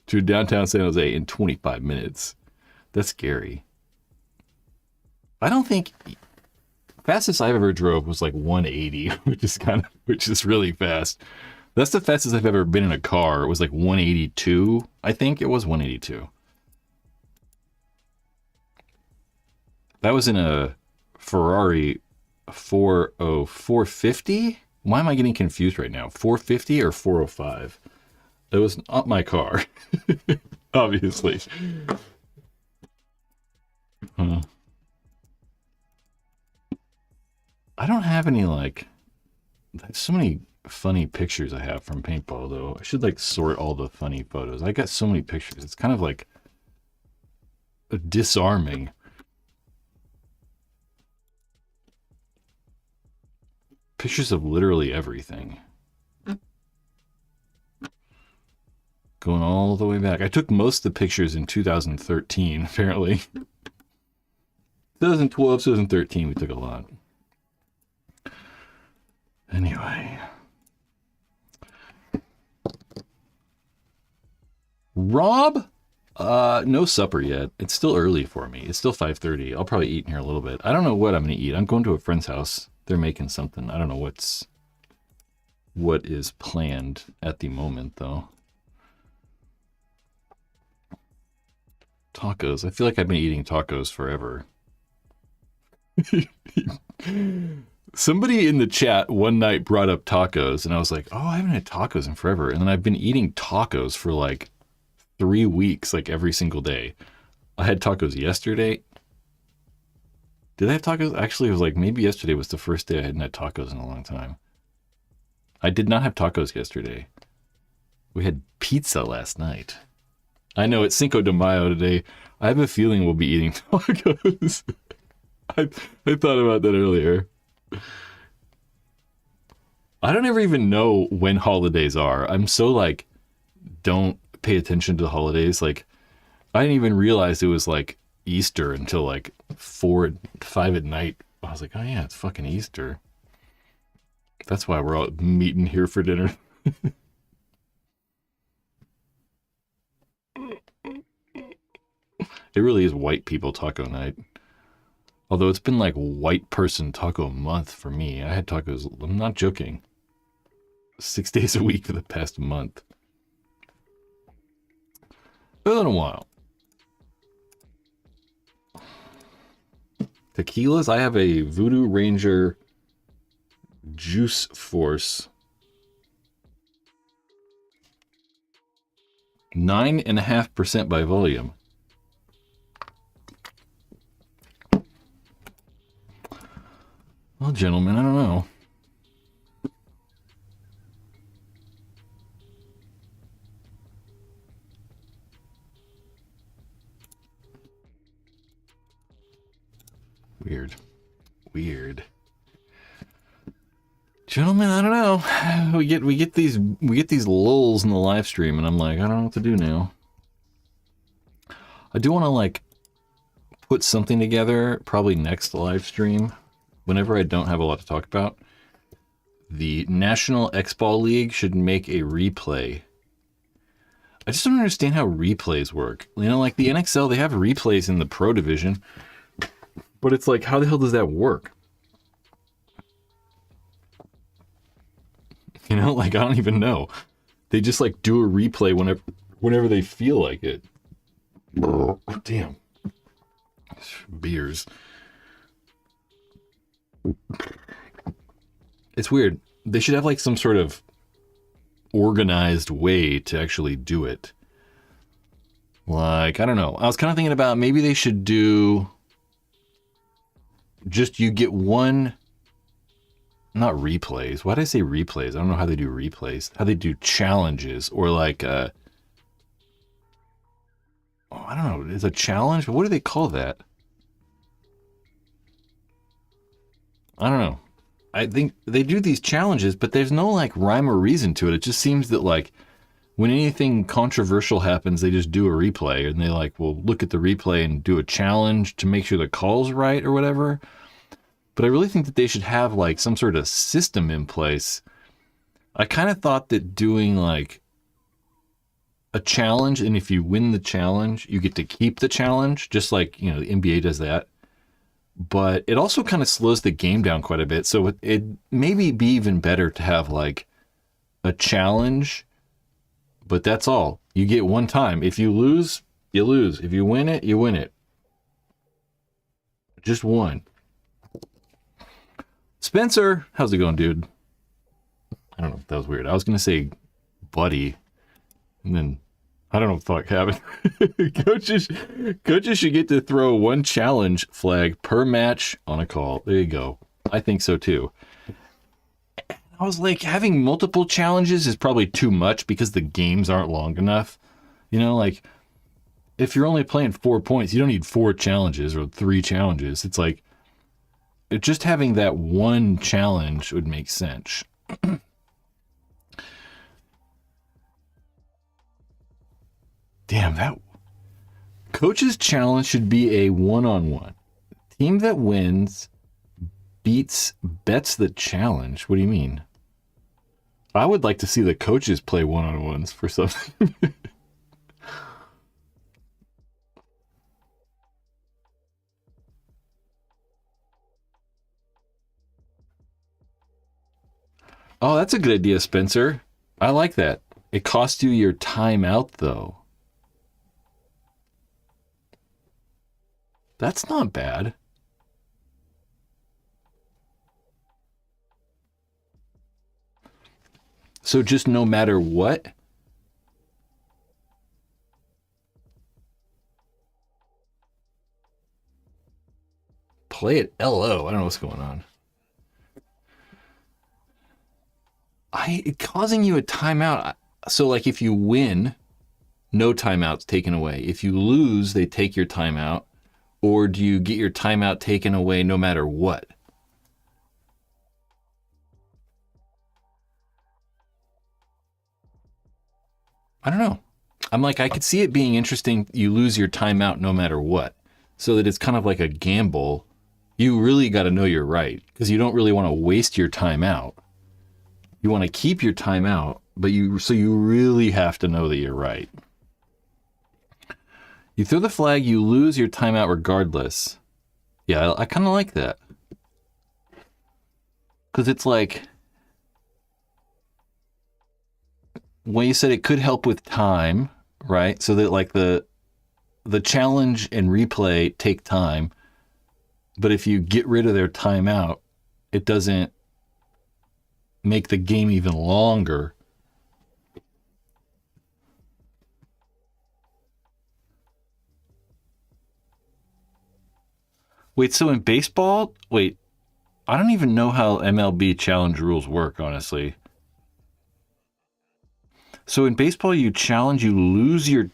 to downtown San Jose in 25 minutes. That's scary. I don't think fastest I've ever drove was like 180, which is really fast. That's the fastest I've ever been in a car. It was like 182. I think it was 182. That was in a Ferrari 450. Why am I getting confused right now? 450 or 405? It was not my car, obviously. I don't have any, like, there's so many funny pictures I have from paintball, though. I should, like, sort all the funny photos. I got so many pictures. It's kind of, like, disarming. Pictures of literally everything. Going all the way back. I took most of the pictures in 2013, apparently. 2012, 2013, we took a lot. Anyway. Rob? No supper yet. It's still early for me. It's still 5:30. I'll probably eat in here a little bit. I don't know what I'm going to eat. I'm going to a friend's house. They're making something. I don't know what is planned at the moment, though. Tacos. I feel like I've been eating tacos forever. Somebody in the chat one night brought up tacos, and I was like, oh, I haven't had tacos in forever. And then I've been eating tacos for like 3 weeks, like every single day. I had tacos yesterday. Did I have tacos? Actually, it was like maybe yesterday was the first day I hadn't had tacos in a long time. I did not have tacos yesterday. We had pizza last night. I know it's Cinco de Mayo today. I have a feeling we'll be eating tacos. I thought about that earlier. I don't ever even know when holidays are. I'm so like, don't pay attention to the holidays. Like, I didn't even realize it was like Easter until like 4, 5 at night. I was like, oh yeah, it's fucking Easter. That's why we're all meeting here for dinner. It really is white people taco night. Although it's been like white person taco month for me. I had tacos, I'm not joking, 6 days a week for the past month. Been a while. Tequilas, I have a Voodoo Ranger Juice Force 9.5% by volume. Well, gentlemen, I don't know. Weird. Gentlemen, I don't know. We get these lulls in the live stream, and I'm like, I don't know what to do now. I do want to like put something together, probably next live stream. Whenever I don't have a lot to talk about, the National X-Ball League should make a replay. I just don't understand how replays work. You know, like the NXL, they have replays in the Pro Division, but it's like, how the hell does that work? You know, like, I don't even know. They just like do a replay whenever they feel like it. Oh, damn. Beers. It's weird. They should have like some sort of organized way to actually do it. Like, I don't know. I was kind of thinking about maybe they should do just you get one, not replays. Why did I say replays? I don't know how they do replays. How they do challenges or like I don't know. It's a challenge, but what do they call that? I don't know. I think they do these challenges, but there's no like rhyme or reason to it. It just seems that like when anything controversial happens, they just do a replay and they like, well, look at the replay and do a challenge to make sure the call's right or whatever. But I really think that they should have like some sort of system in place. I kind of thought that doing like a challenge, and if you win the challenge, you get to keep the challenge, just like, you know, the NBA does that. But it also kind of slows the game down quite a bit. So it maybe be even better to have like a challenge, but that's all. You get one time. If you lose, you lose. If you win it, you win it. Just one. Spencer, how's it going, dude? I don't know if that was weird. I was going to say buddy, and then I don't know what the fuck happened. Coaches should get to throw one challenge flag per match on a call. There you go. I think so too. I was like, having multiple challenges is probably too much because the games aren't long enough. You know, like if you're only playing 4 points, you don't need 4 challenges or 3 challenges. It's like just having that one challenge would make sense. Damn, that coach's challenge should be a one-on-one. Team that wins bets the challenge. What do you mean? I would like to see the coaches play one-on-ones for something. Oh, that's a good idea, Spencer. I like that. It costs you your timeout, though. That's not bad. So just no matter what? Play it LO. I don't know what's going on. Causing you a timeout. So like if you win, no timeout's taken away. If you lose, they take your timeout. Or do you get your timeout taken away no matter what? I don't know. I'm like, I could see it being interesting. You lose your timeout no matter what. So that it's kind of like a gamble. You really got to know you're right because you don't really want to waste your timeout. You want to keep your timeout, but you really have to know that you're right. You throw the flag, you lose your timeout regardless. Yeah, I kind of like that. Because it's like, when you said it could help with time, right? So that like the challenge and replay take time. But if you get rid of their timeout, it doesn't make the game even longer. Wait, so in baseball, I don't even know how MLB challenge rules work, honestly. So in baseball, you challenge, you lose your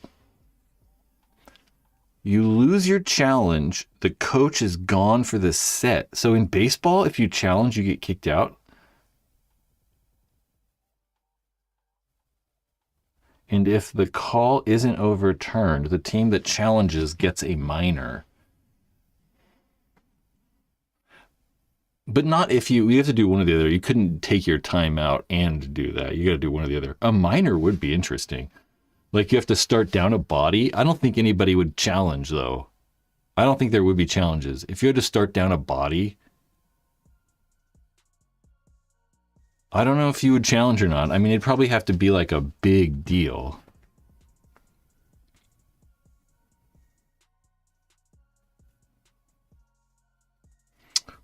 challenge, the coach is gone for the set. So in baseball, if you challenge, you get kicked out. And if the call isn't overturned, the team that challenges gets a minor. But not if you have to do one or the other. You couldn't take your time out and do that. You got to do one or the other. A minor would be interesting. Like you have to start down a body. I don't think anybody would challenge, though. I don't think there would be challenges. If you had to start down a body, I don't know if you would challenge or not. I mean, it'd probably have to be like a big deal.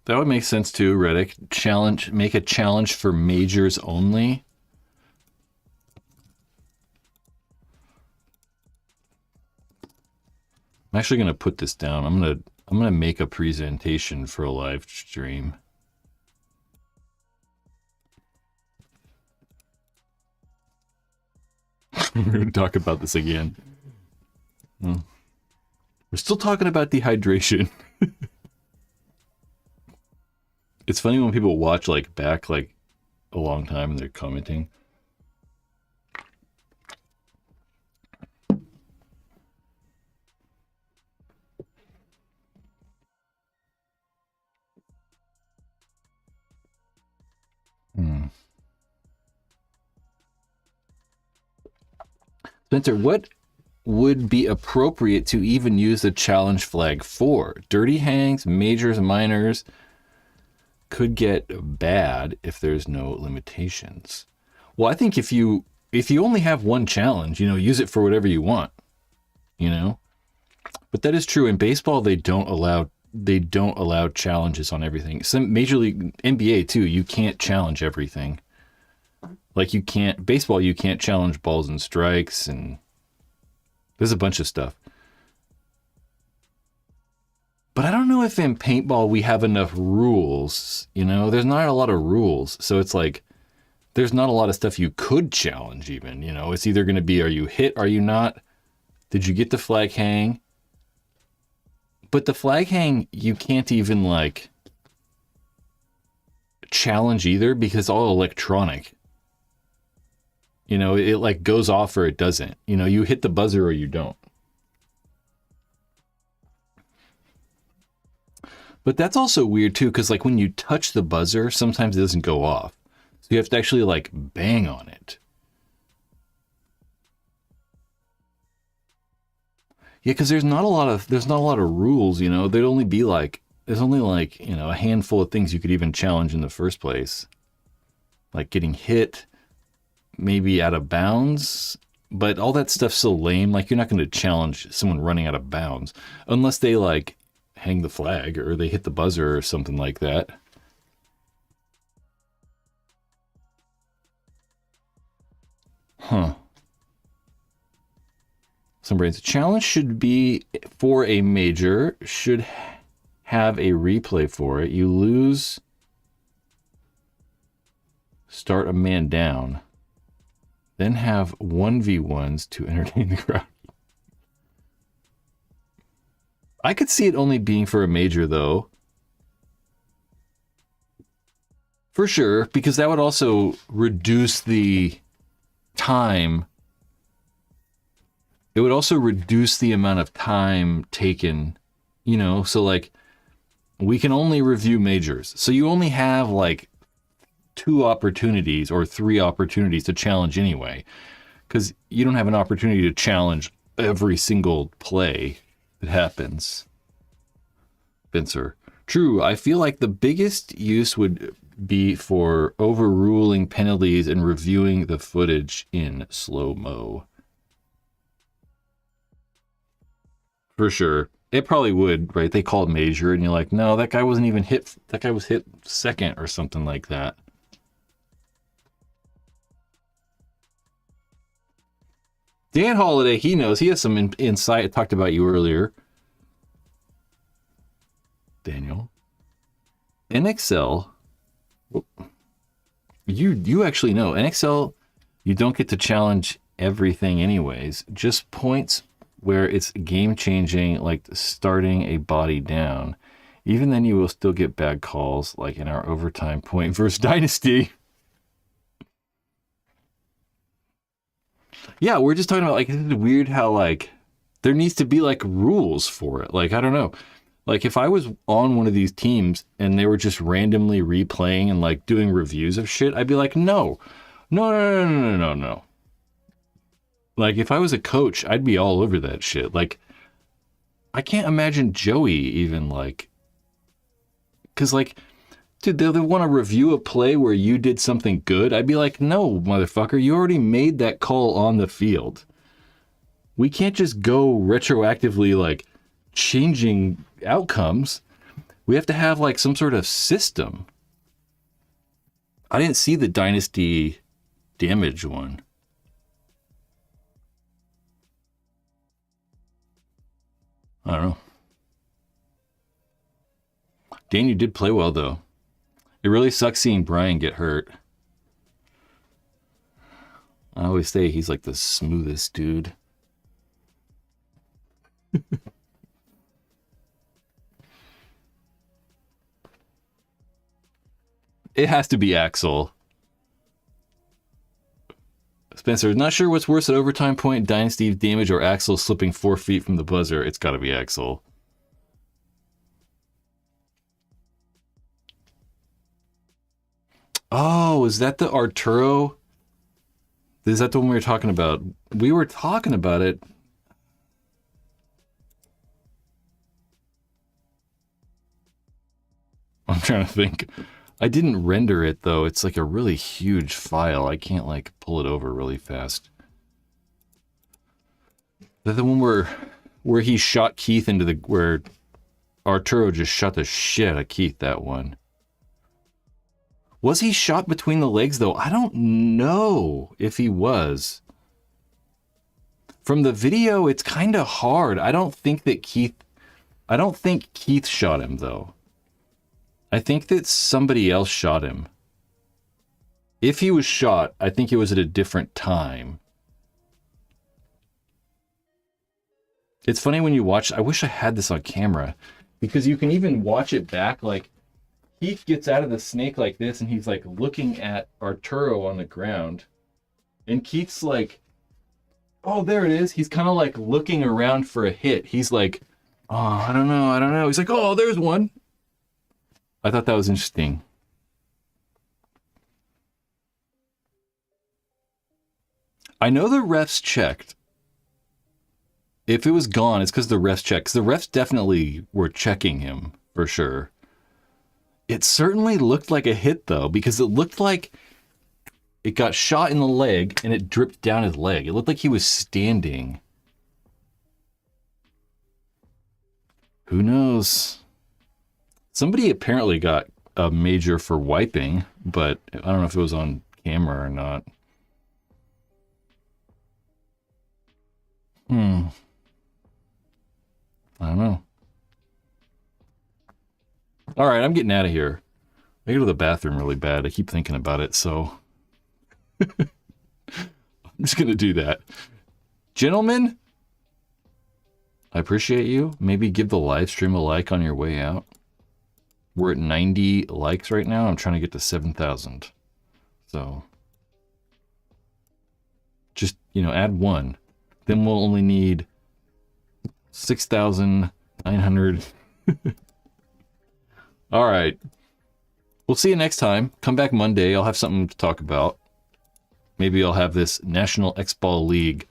That would make sense too, Reddick. Make a challenge for majors only. I'm actually gonna put this down. I'm gonna make a presentation for a live stream. We're gonna talk about this again. We're still talking about dehydration. It's funny when people watch back a long time and they're commenting. Spencer, what would be appropriate to even use the challenge flag for? Dirty hangs, majors, minors could get bad if there's no limitations. Well, I think if you only have one challenge, use it for whatever you want, But that is true. In baseball, they don't allow challenges on everything. Some Major League NBA too, you can't challenge everything. Like you can't challenge balls and strikes, and there's a bunch of stuff. But I don't know if in paintball we have enough rules, There's not a lot of rules. So it's like there's not a lot of stuff you could challenge even, It's either going to be, are you hit, are you not? Did you get the flag hang? But the flag hang, you can't even challenge either because it's all electronic. It goes off or it doesn't. You hit the buzzer or you don't. But that's also weird too, because when you touch the buzzer, sometimes it doesn't go off. So you have to actually bang on it. Yeah, because there's not a lot of rules, There'd only be there's only a handful of things you could even challenge in the first place. Like getting hit, maybe out of bounds, but all that stuff's so lame. You're not going to challenge someone running out of bounds unless they hang the flag or they hit the buzzer or something like that. Huh. Some brains. Challenge should be for a major, should have a replay for it. You lose, start a man down, then have 1v1s to entertain the crowd. I could see it only being for a major, though. For sure, because that would also reduce the time. It would also reduce the amount of time taken, so we can only review majors. So you only have 2 opportunities or 3 opportunities to challenge anyway, because you don't have an opportunity to challenge every single play that happens. Spencer. True, I feel like the biggest use would be for overruling penalties and reviewing the footage in slow-mo. For sure. It probably would, right? They call it major, and you're like, no, that guy wasn't even hit. That guy was hit second or something like that. Dan Holiday, he knows. He has some insight. I talked about you earlier. Daniel. NXL. You actually know. NXL, you don't get to challenge everything anyways. Just points where it's game-changing, like starting a body down. Even then, you will still get bad calls, like in our overtime point versus Dynasty. Yeah, we're just talking about, it's weird how, there needs to be, rules for it. I don't know. If I was on one of these teams and they were just randomly replaying and, doing reviews of shit, I'd be like, no. If I was a coach, I'd be all over that shit. I can't imagine Joey even, because, dude, they want to review a play where you did something good. I'd be like, no, motherfucker, you already made that call on the field. We can't just go retroactively, changing outcomes. We have to have, some sort of system. I didn't see the Dynasty damage one. I don't know. Dan, you did play well, though. It really sucks seeing Brian get hurt. I always say he's the smoothest dude. It has to be Axel. Spencer, not sure what's worse at overtime point, Dynasty damage, or Axel slipping 4 feet from the buzzer. It's got to be Axel. Oh, is that the Arturo? Is that the one we were talking about? we were talking about it. I'm trying to think. I didn't render it though. It's like a really huge file. I can't like pull it over really fast. The one where he shot Keith into the where Arturo just shot the shit out of Keith, that one. Was he shot between the legs though? I don't know if he was. From the video, it's kind of hard. I don't think Keith shot him though. I think that somebody else shot him. If he was shot, I think it was at a different time. It's funny when you watch, I wish I had this on camera, because you can even watch it back. Like, Keith gets out of the snake like this, and he's like looking at Arturo on the ground. And Keith's like, oh, there it is. He's kind of like looking around for a hit. He's like, oh, I don't know. He's like, oh, there's one. I thought that was interesting. I know the refs checked. If it was gone, it's because the refs checked. 'Cause the refs definitely were checking him, for sure. It certainly looked like a hit, though, because it looked like it got shot in the leg and it dripped down his leg. It looked like he was standing. Who knows? Somebody apparently got a major for wiping, but I don't know if it was on camera or not. I don't know. All right, I'm getting out of here. I go to the bathroom really bad. I keep thinking about it, so I'm just going to do that. Gentlemen, I appreciate you. Maybe give the live stream a like on your way out. We're at 90 likes right now. I'm trying to get to 7,000. So just, add one. Then we'll only need 6,900. All right. We'll see you next time. Come back Monday. I'll have something to talk about. Maybe I'll have this National X-Ball League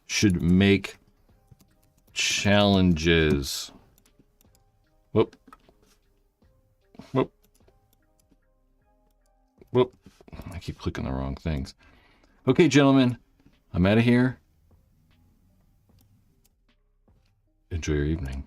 should make challenges. Whoop. Whoop. Whoop. I keep clicking the wrong things. Okay, gentlemen. I'm out of here. Enjoy your evening.